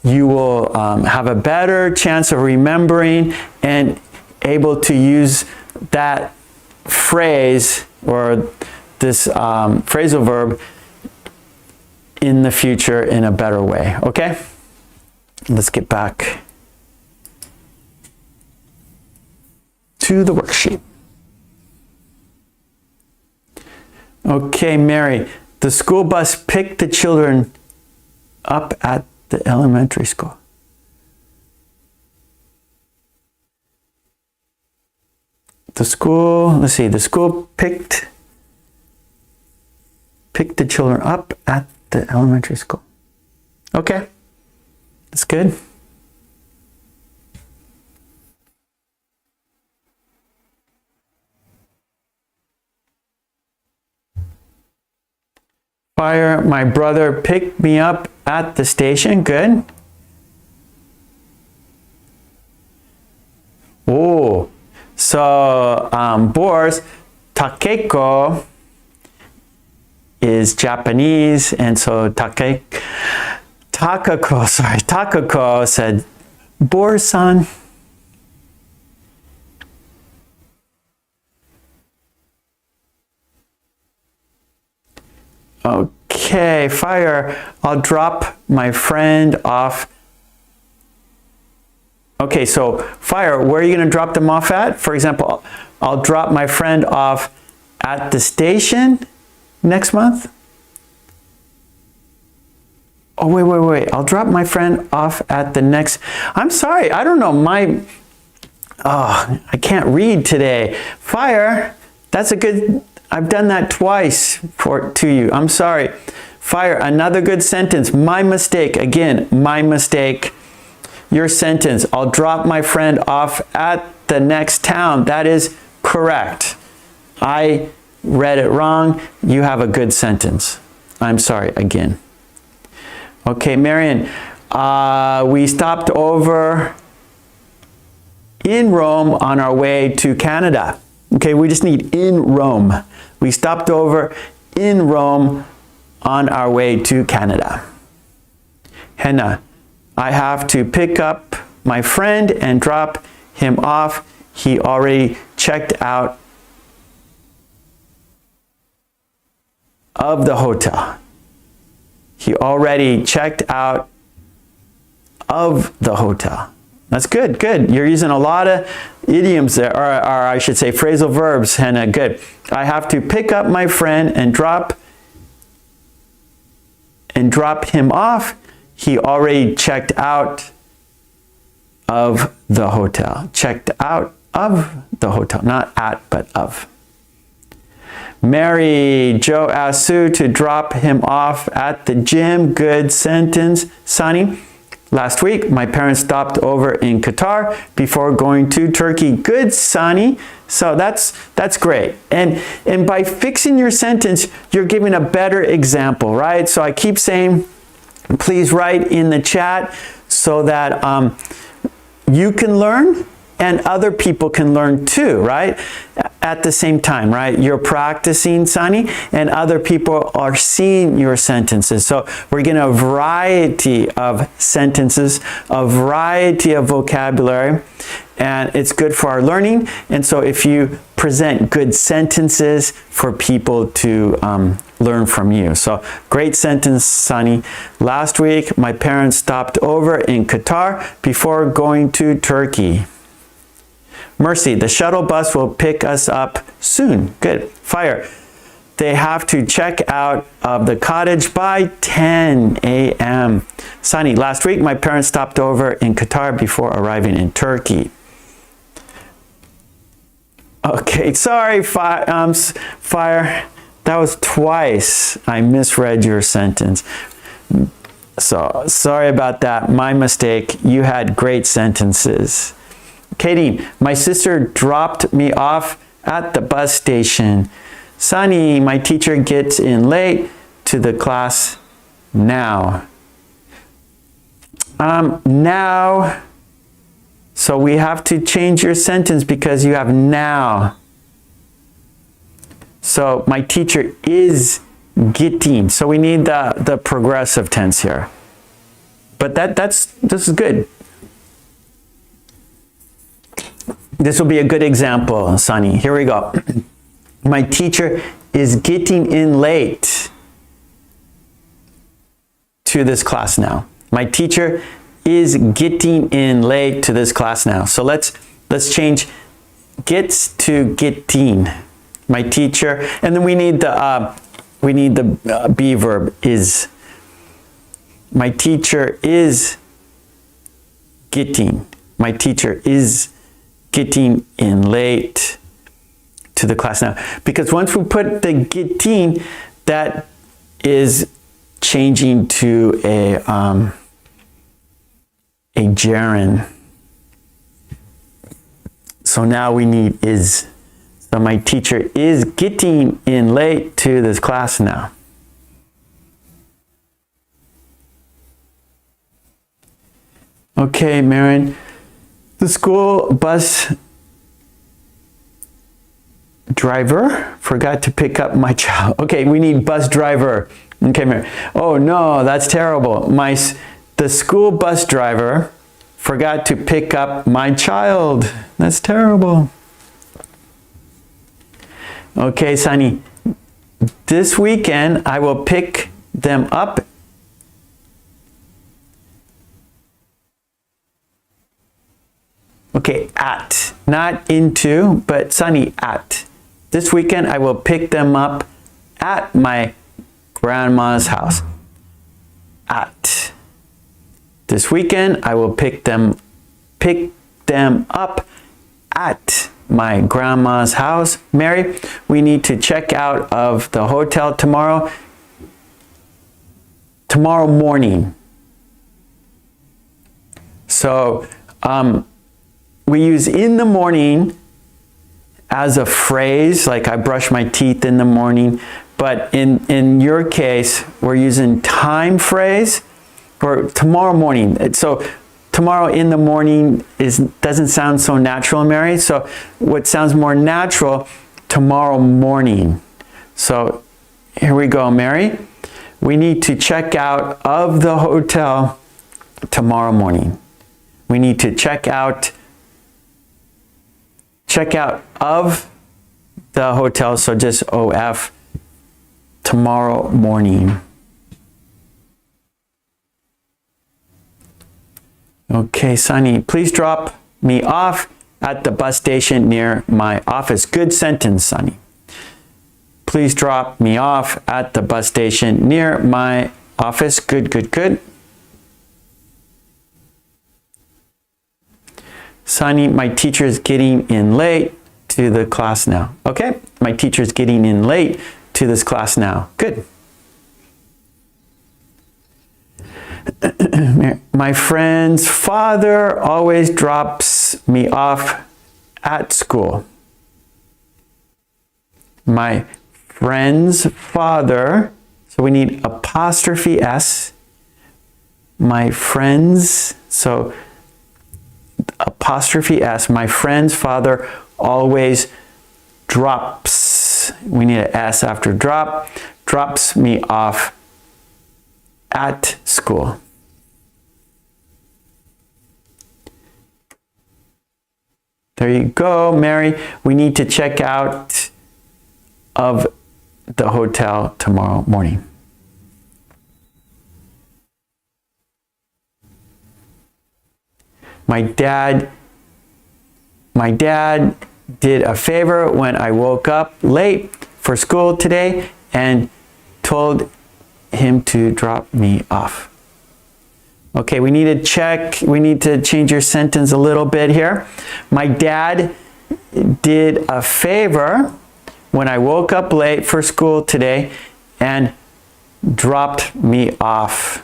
you will have a better chance of remembering and able to use that phrase or this phrasal verb in the future in a better way. Okay, let's get back to the worksheet. Okay, Mary, the school bus picked the children up at the elementary school. The school picked the children up at the elementary school. Okay, that's good. Fire, my brother picked me up at the station. Good. Oh, so Boris, Takeko is Japanese, and so Takako said, Boris-san. Okay, Fire, I'll drop my friend off. Okay, so Fire, where are you going to drop them off at? For example, I'll drop my friend off at the station next month. Oh, wait. I'll drop my friend off at the next. I'm sorry, I don't know. I can't read today. Fire, that's a good. I've done that twice to you. I'm sorry. Fire, another good sentence. My mistake. Again, my mistake. Your sentence. I'll drop my friend off at the next town. That is correct. I read it wrong. You have a good sentence. I'm sorry again. Okay, Marion. We stopped over in Rome on our way to Canada. Okay, we just need in Rome. We stopped over in Rome on our way to Canada. Henna, I have to pick up my friend and drop him off. He already checked out of the hotel. He already checked out of the hotel. That's good, good. You're using a lot of idioms there, or I should say phrasal verbs, Henna, good. I have to pick up my friend and drop him off. He already checked out of the hotel. Checked out of the hotel, not at, but of. Mary, Joe asked Sue to drop him off at the gym. Good sentence. Sunny, last week my parents stopped over in Qatar before going to Turkey. Good, Sunny. So that's great. And by fixing your sentence, you're giving a better example, right? So I keep saying, please write in the chat so that you can learn and other people can learn too, right? At the same time, right? You're practicing, Sunny, and other people are seeing your sentences. So we're getting a variety of sentences, a variety of vocabulary, and it's good for our learning. And so if you present good sentences for people to learn from you. So great sentence, Sunny. Last week, my parents stopped over in Qatar before going to Turkey. Mercy, the shuttle bus will pick us up soon. Good. Fire, they have to check out of the cottage by 10 a.m. Sunny, last week my parents stopped over in Qatar before arriving in Turkey. Okay, sorry, Fire. That was twice I misread your sentence. So sorry about that. My mistake. You had great sentences. Katie, my sister dropped me off at the bus station. Sunny, my teacher gets in late to the class now. Now. So we have to change your sentence because you have now. So my teacher is getting. So we need the progressive tense here. But this is good. This will be a good example, Sunny. Here we go. My teacher is getting in late to this class now. My teacher is getting in late to this class now. So let's change gets to getting. My teacher, and then we need the be verb is. My teacher is getting. My teacher is getting in late to the class now. Because once we put the getting, that is changing to a gerund. So now we need is. So my teacher is getting in late to this class now. Okay, Marin. The school bus driver forgot to pick up my child. Okay, we need bus driver. Okay, Marin. Oh no, that's terrible. The school bus driver forgot to pick up my child. That's terrible. Okay, Sunny. This weekend I will pick them up. Okay, at. Not into, but Sunny, at. This weekend I will pick them up at my grandma's house. At. This weekend I will pick them up at my grandma's house. Mary, we need to check out of the hotel tomorrow morning. So we use in the morning as a phrase, like I brush my teeth in the morning, but in your case we're using time phrase for tomorrow morning. So tomorrow in the morning doesn't sound so natural, Mary. So what sounds more natural, tomorrow morning. So here we go, Mary. We need to check out of the hotel tomorrow morning. We need to check out of the hotel, so just OF, tomorrow morning. Okay, Sunny, please drop me off at the bus station near my office. Good sentence, Sunny. Please drop me off at the bus station near my office. Good, good, good. Sunny, my teacher is getting in late to the class now. Okay, my teacher is getting in late to this class now. Good. My friend's father always drops me off at school. My friend's father, so we need apostrophe S. My friend's, so apostrophe S, my friend's father always drops, we need an S after drop, drops me off at school. There you go, Mary. We need to check out of the hotel tomorrow morning. My dad did a favor when I woke up late for school today and told him to drop me off. Okay, we need to check, we need to change your sentence a little bit here. My dad did a favor when I woke up late for school today and dropped me off.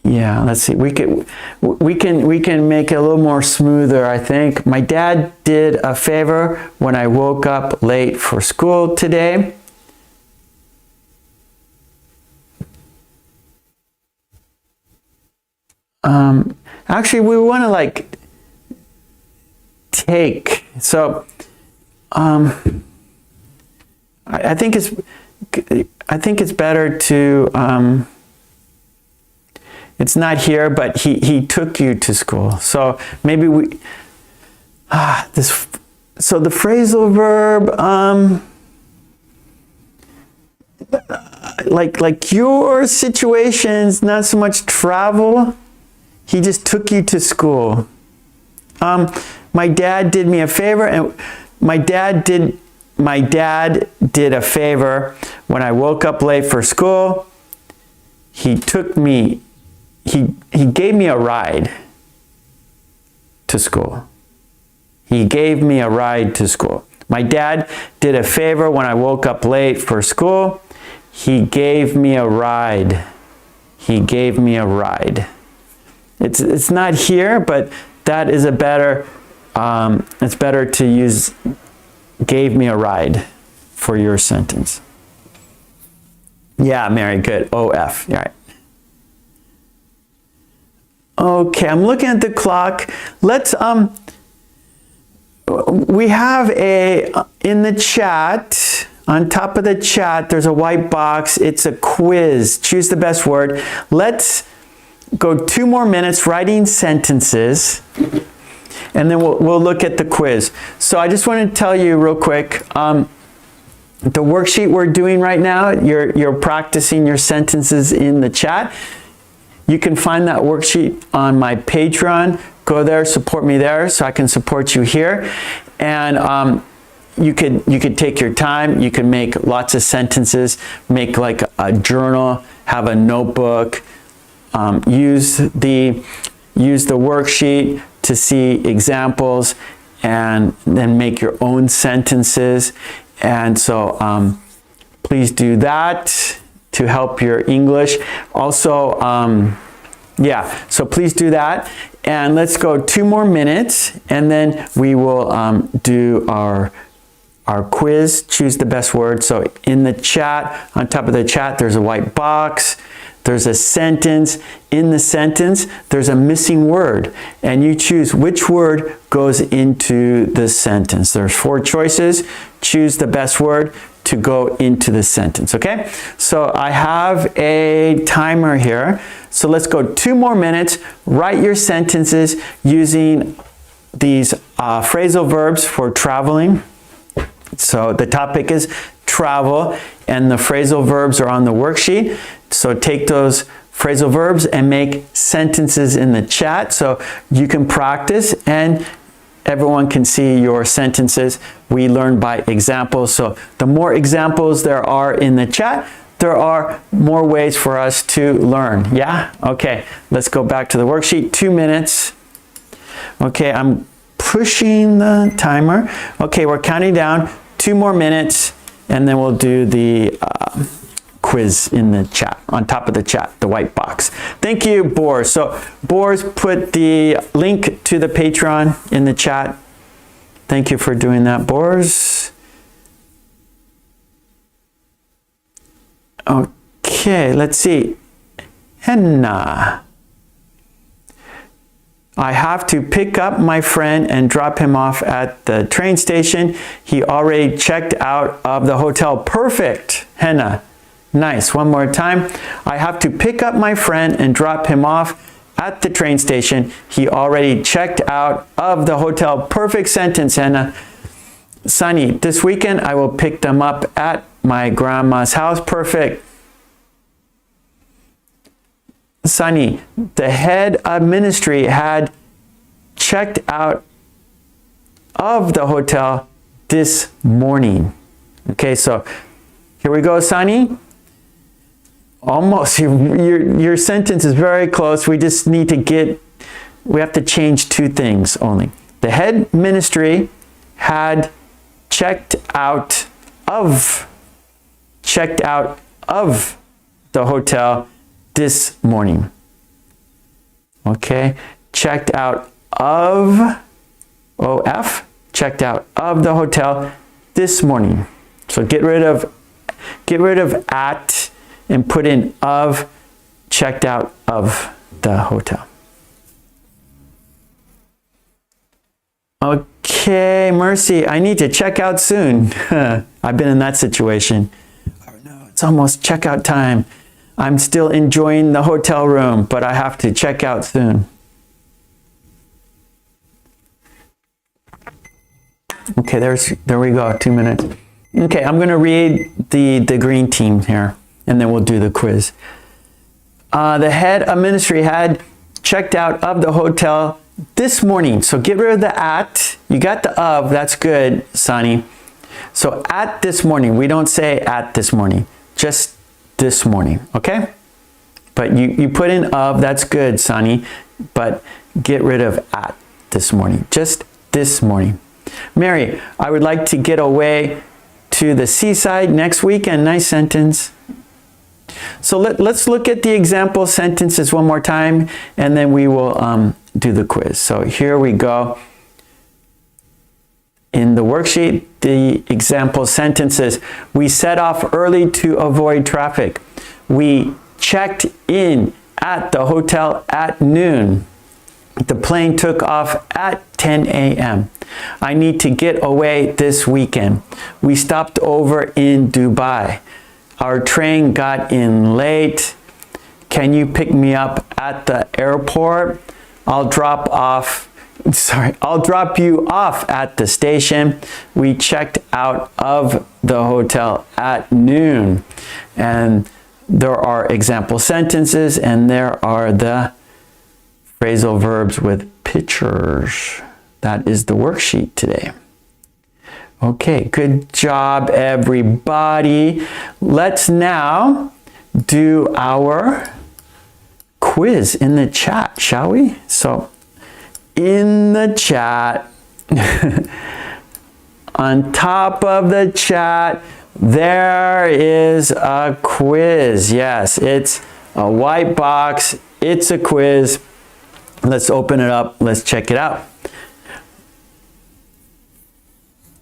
Yeah, let's see. We can make it a little more smoother, I think. My dad did a favor when I woke up late for school today. Actually, we want to like take. So, I think it's better to. It's not here, but he took you to school. So maybe we. So the phrasal verb. Like your situation's not so much travel. He just took you to school. My dad did me a favor, and my dad did a favor when I woke up late for school. He took me. He gave me a ride to school. He gave me a ride to school. My dad did a favor when I woke up late for school. He gave me a ride. He gave me a ride. It's not here, but that is a better, it's better to use gave me a ride for your sentence. Yeah, Mary, good. OF, all right. Okay, I'm looking at the clock. Let's, we have in the chat, on top of the chat, there's a white box. It's a quiz. Choose the best word. Let's go 2 more minutes writing sentences, and then we'll look at the quiz. So I just want to tell you real quick, the worksheet we're doing right now, you're practicing your sentences in the chat. You can find that worksheet on my Patreon. Go there, support me there so I can support you here. And you could take your time. You can make lots of sentences, make like a journal, have a notebook, use the worksheet to see examples, and then make your own sentences. And so please do that to help your English. Also, yeah, so please do that. And let's go 2 more minutes, and then we will do our quiz. Choose the best word. So in the chat, on top of the chat, there's a white box. There's a sentence. In the sentence, there's a missing word, and you choose which word goes into the sentence. There's 4 choices. Choose the best word to go into the sentence, okay? So I have a timer here. So let's go 2 more minutes. Write your sentences using these phrasal verbs for traveling. So the topic is travel, and the phrasal verbs are on the worksheet. So take those phrasal verbs and make sentences in the chat so you can practice and everyone can see your sentences. We learn by examples. So the more examples there are in the chat, there are more ways for us to learn. Yeah? Okay, let's go back to the worksheet. 2 minutes. Okay, I'm pushing the timer. Okay, we're counting down. 2 more minutes, and then we'll do the quiz in the chat, on top of the chat, the white box. Thank you, Boris. So Boris put the link to the Patreon in the chat. Thank you for doing that, Boris. Okay, let's see. Henna. I have to pick up my friend and drop him off at the train station. He already checked out of the hotel. Perfect, Henna. Nice. One more time. I have to pick up my friend and drop him off at the train station. He already checked out of the hotel. Perfect sentence, Henna. Sunny, this weekend I will pick them up at my grandma's house. Perfect. Sunny, the head of ministry had checked out of the hotel this morning. Okay, so here we go, Sunny. Almost, your sentence is very close. We just need to we have to change 2 things only. The head ministry had checked out of the hotel this morning. Okay, checked out of, O-F, checked out of the hotel this morning. So get rid of at and put in of, checked out of the hotel. Okay, Mercy, I need to check out soon. I've been in that situation. Oh no, it's almost checkout time. I'm still enjoying the hotel room, but I have to check out soon. Okay, there we go, 2 minutes. Okay, I'm going to read the green team here, and then we'll do the quiz. The head of ministry had checked out of the hotel this morning. So get rid of the at. You got the of, that's good, Sonny. So at this morning, we don't say at this morning, just this morning, okay? But you put in of, that's good, Sonny, but get rid of at this morning, just this morning. Mary, I would like to get away to the seaside next weekend. Nice sentence. So let's look at the example sentences one more time, and then we will do the quiz. So here we go. In the worksheet, the example sentences. We set off early to avoid traffic. We checked in at the hotel at noon. The plane took off at 10 a.m. I need to get away this weekend. We stopped over in Dubai. Our train got in late. Can you pick me up at the airport? I'll drop you off at the station. We checked out of the hotel at noon. And there are example sentences, and there are the phrasal verbs with pictures. That is the worksheet today. Okay, good job, everybody. Let's now do our quiz in the chat, shall we? So, in the chat, on top of the chat, there is a quiz. Yes, it's a white box. It's a quiz. Let's open it up. Let's check it out.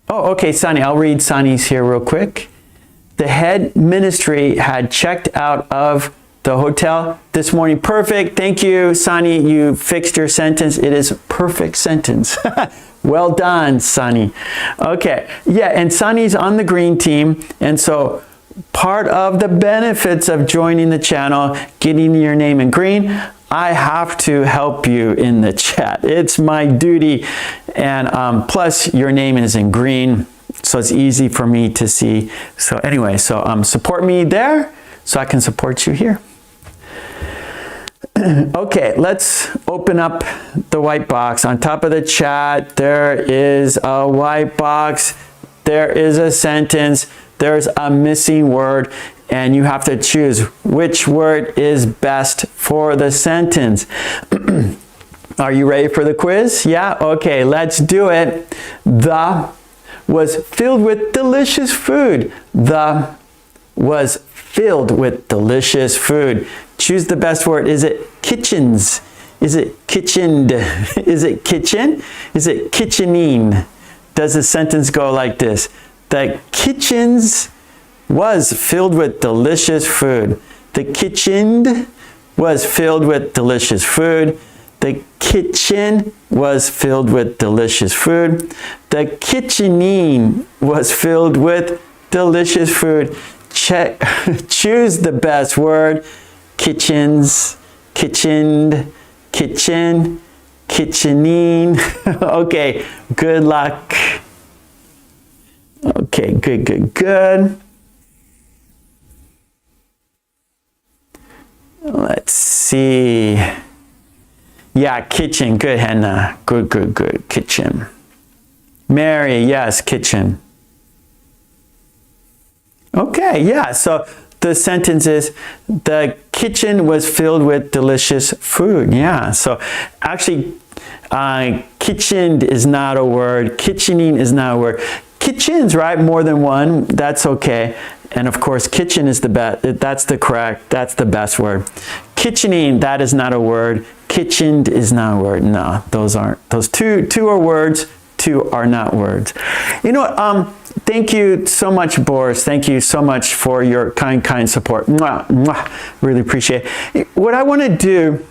Oh, okay, Sonny, I'll read Sonny's here real quick. The head ministry had checked out of the hotel this morning. Perfect. Thank you, Sonny. You fixed your sentence. It is a perfect sentence. Well done, Sonny. Okay, yeah, and Sonny's on the green team. And so part of the benefits of joining the channel, getting your name in green, I have to help you in the chat. It's my duty. And plus your name is in green, so it's easy for me to see. So anyway, so support me there so I can support you here. Okay, let's open up the white box. On top of the chat, there is a white box. There is a sentence. There's a missing word. And you have to choose which word is best for the sentence. Are you ready for the quiz? Yeah? Okay, let's do it. The was filled with delicious food. The was filled with delicious food. Choose the best word. Is it kitchens? Is it kitchened? Is it kitchen? Is it kitchening? Does the sentence go like this? The kitchens was filled with delicious food. The kitchen was filled with delicious food. The kitchen was filled with delicious food. The kitchening was filled with delicious food. Choose the best word. Kitchens, kitchened, kitchen, kitchening. Okay, good luck. Okay, good. Let's see. Yeah, kitchen. Good, Hannah. Good. Kitchen. Mary, yes, kitchen. Okay, yeah. So the sentence is, the kitchen was filled with delicious food. Yeah. So actually, Kitchened is not a word. Kitchening is not a word. Kitchens, right? More than one. That's okay. And of course, kitchen is the best. That's the best word. Kitchening, that is not a word. Kitchened is not a word. No, those aren't. Those two are words. Two are not words. You know what? Thank you so much, Boris. Thank you so much for your kind support. Mwah, mwah. Really appreciate it. What I want to do,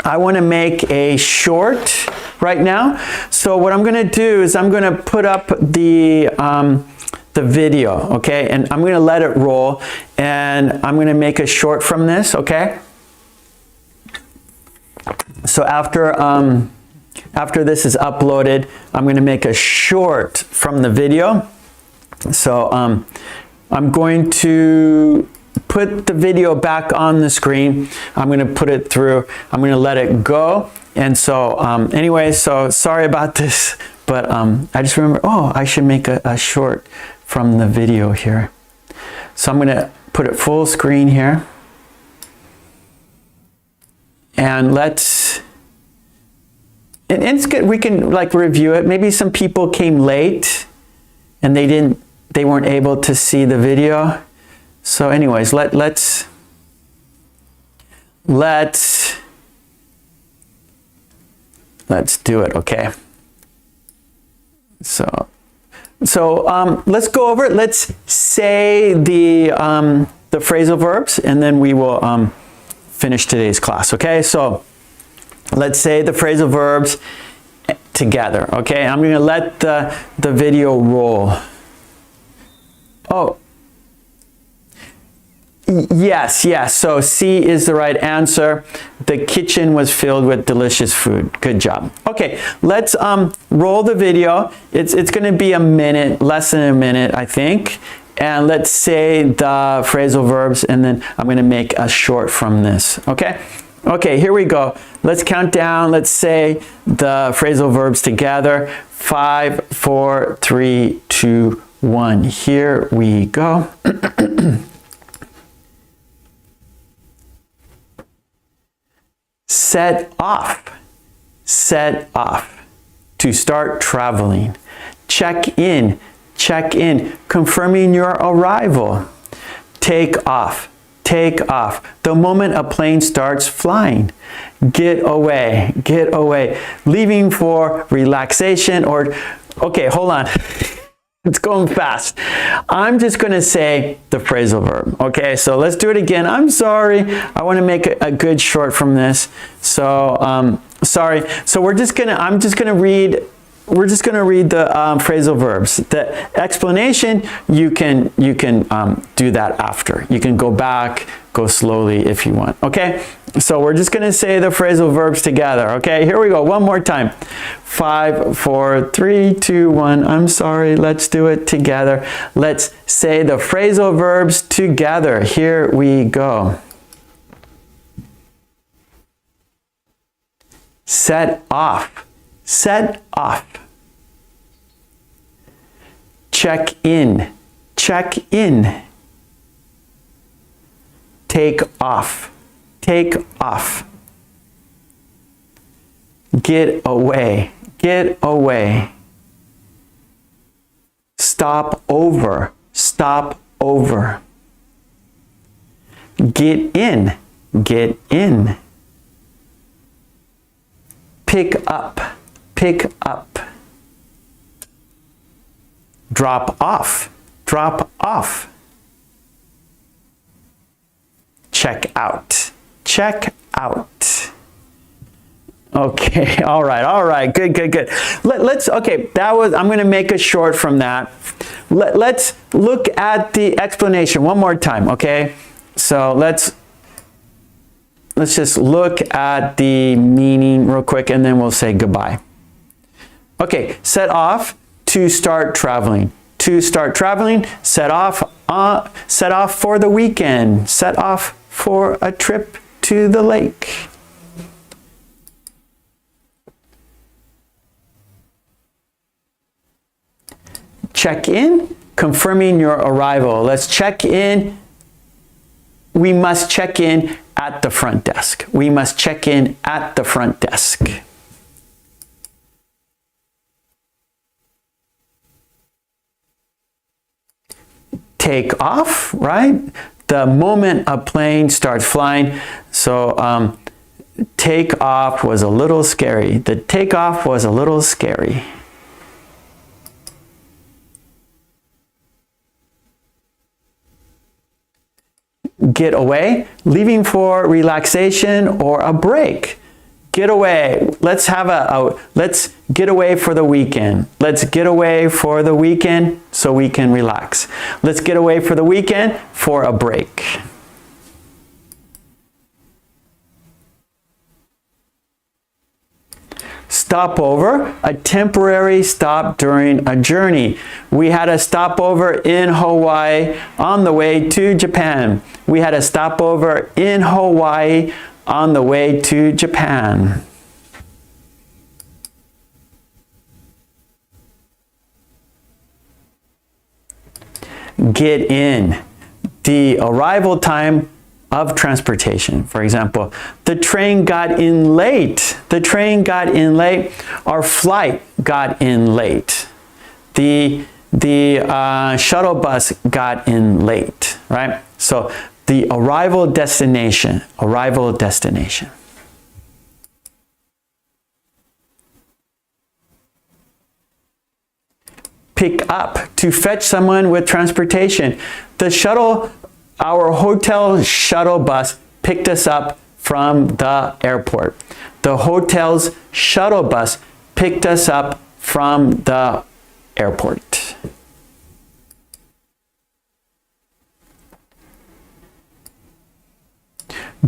I want to make a short right now. So what I'm going to do is I'm going to put up the video, okay? And I'm going to let it roll, and I'm going to make a short from this, okay? So after this is uploaded, I'm going to make a short from the video. So I'm going to put the video back on the screen. I'm going to put it through. I'm going to let it go. And so anyway, so sorry about this, but I just remember, oh, I should make a short from the video here. So I'm going to put it full screen here. And let's, and it's good, we can like review it. Maybe some people came late and they weren't able to see the video. So anyways, let's do it, okay? So let's go over it. Let's say the phrasal verbs, and then we will finish today's class, okay? So let's say the phrasal verbs together, okay? I'm gonna let the video roll. Oh, yes, so C is the right answer. The kitchen was filled with delicious food. Good job. Okay, let's roll the video. It's gonna be a minute, less than a minute, I think. And let's say the phrasal verbs, and then I'm gonna make a short from this, okay? Okay, here we go. Let's count down. Let's say the phrasal verbs together. 5, 4, 3, 2, 1. Here we go. Set off. Set off. To start traveling. Check in. Check in. Confirming your arrival. Take off. Take off. The moment a plane starts flying. Get away. Get away. Leaving for relaxation or... Okay, hold on. It's going fast. I'm just going to say the phrasal verb. Okay, so let's do it again. I'm sorry. I want to make a good short from this. So, sorry. So I'm just going to read the phrasal verbs. The explanation, you can do that after. You can go back, go slowly if you want. Okay, so we're just going to say the phrasal verbs together. Okay, here we go. One more time. 5, 4, 3, 2, 1. I'm sorry. Let's do it together. Let's say the phrasal verbs together. Here we go. Set off. Set off. Check in. Check in. Take off. Take off. Get away. Get away. Stop over. Stop over. Get in. Get in. Pick up. Pick up. Drop off. Drop off. Check out. Check out. Okay, all right, good. Okay, I'm gonna make a short from that. Let's look at the explanation one more time, okay? So let's just look at the meaning real quick, and then we'll say goodbye. Okay, set off, to start traveling. To start traveling, set off for the weekend. Set off for a trip to the lake. Check in, confirming your arrival. Let's check in. We must check in at the front desk. We must check in at the front desk. take off, right? The moment a plane starts flying. So take off was a little scary. The takeoff was a little scary. Get away, leaving for relaxation or a break. Get away. Let's get away for the weekend. Let's get away for the weekend so we can relax. Let's get away for the weekend for a break. Stopover, a temporary stop during a journey. We had a stopover in Hawaii on the way to Japan. We had a stopover in Hawaii on the way to Japan. Get in. The arrival time of transportation. For example, the train got in late. The train got in late. Our flight got in late. The shuttle bus got in late, right? So the arrival destination, arrival destination. Pick up, to fetch someone with transportation. Our hotel shuttle bus picked us up from the airport. The hotel's shuttle bus picked us up from the airport.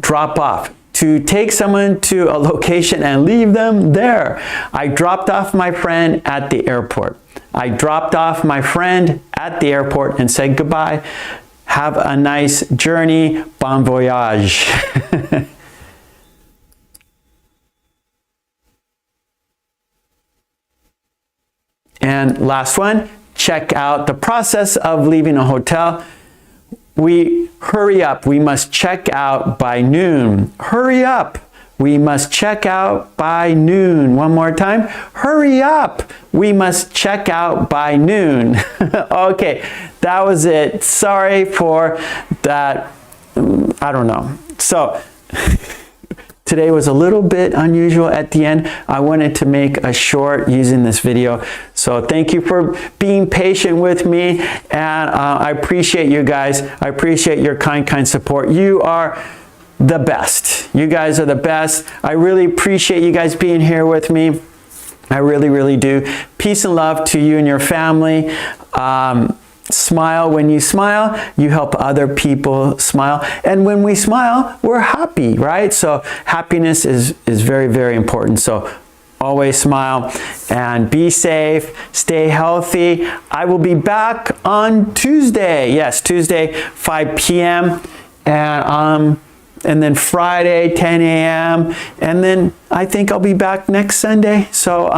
Drop off, to take someone to a location and leave them there. I dropped off my friend at the airport. I dropped off my friend at the airport and said goodbye. Have a nice journey. Bon voyage. And last one, check out the process of leaving a hotel. We hurry up. We must check out by noon. Hurry up. We must check out by noon. One more time. Hurry up. We must check out by noon. Okay, that was it. Sorry for that. I don't know. So today was a little bit unusual at the end. I wanted to make a short using this video. So thank you for being patient with me. And I appreciate you guys. I appreciate your kind support. You are the best. You guys are the best. I really appreciate you guys being here with me. I really do. Peace and love to you and your family. Smile. When you smile, you help other people smile. And when we smile, we're happy, right? So happiness is very important. So always smile and be safe. Stay healthy. I will be back on Tuesday. Yes, Tuesday, 5 p.m. And then Friday, 10 a.m. And then I think I'll be back next Sunday. So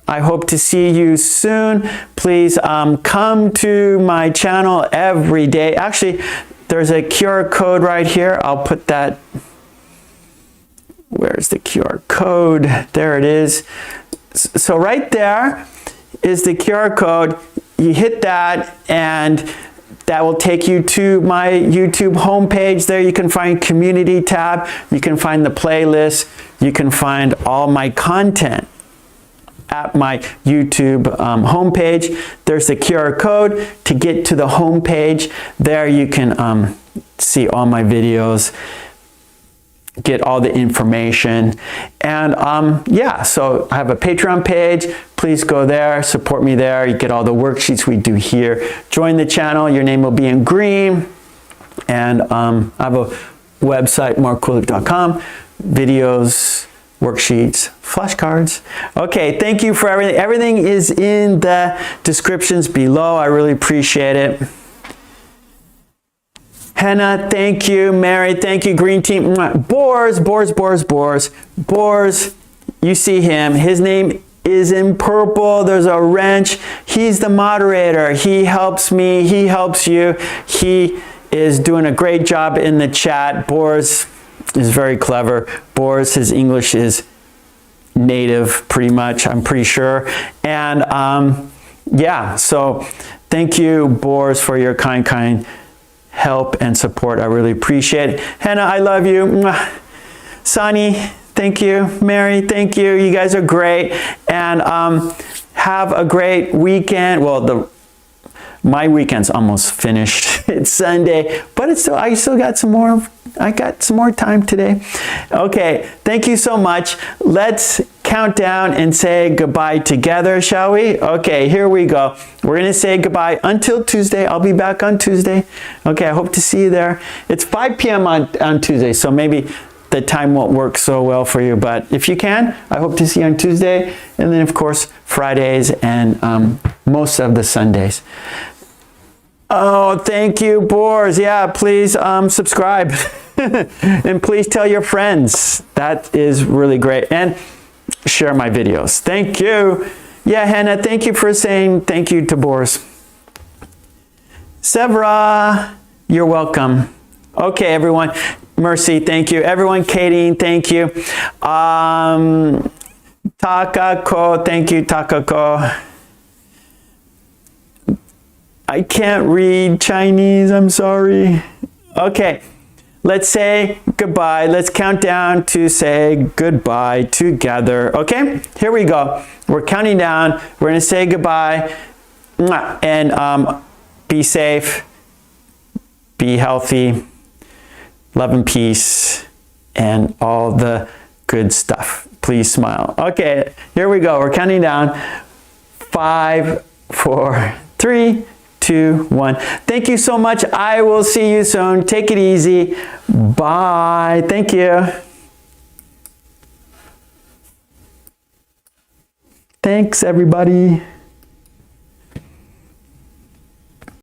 I hope to see you soon. Please come to my channel every day. Actually, there's a QR code right here. I'll put that. Where's the QR code? There it is. So right there is the QR code. You hit that and that will take you to my YouTube homepage. There you can find community tab. You can find the playlist. You can find all my content at my YouTube homepage. There's the QR code to get to the homepage. There you can see all my videos, get all the information. And yeah, so I have a Patreon page. Please go there, support me there. You get all the worksheets we do here. Join the channel. Your name will be in green. And I have a website, markkulek.com, videos, worksheets, flashcards. Okay, thank you for everything. Everything is in the descriptions below. I really appreciate it. Hannah, thank you. Mary, thank you. Green team. Boars, you see him. His name is in purple. There's a wrench. He's the moderator. He helps me. He helps you. He is doing a great job in the chat. Boars is very clever. Boars, his English is native pretty much, I'm pretty sure. And yeah, so Thank you, Boris, for your kind help and support. I really appreciate it. Hannah, I love you. Mwah. Sonny, thank you. Mary, thank you. You guys are great. And have a great weekend. Well, my weekend's almost finished. It's Sunday, but I still got some more. I got some more time today. Okay, thank you so much. Let's count down and say goodbye together, shall we? Okay, here we go. We're going to say goodbye until Tuesday. I'll be back on Tuesday. Okay, I hope to see you there. It's 5 p.m. on Tuesday, so maybe the time won't work so well for you, but if you can, I hope to see you on Tuesday, and then of course Fridays and most of the Sundays. Oh, thank you, Boars. Yeah, please subscribe and please tell your friends. That is really great. And share my videos. Thank you. Yeah, Hannah, thank you for saying thank you to Boars. Severa, you're welcome. Okay, everyone. Mercy, thank you. Everyone, Katie, thank you. Takako, thank you, Takako. I can't read Chinese, I'm sorry. Okay, let's say goodbye. Let's count down to say goodbye together. Okay, here we go. We're counting down. We're gonna say goodbye. And be safe, be healthy, love and peace, and all the good stuff. Please smile. Okay, here we go. We're counting down. 5, 4, 3, 2, 1. Thank you so much. I will see you soon. Take it easy. Bye. Thank you. Thanks, everybody.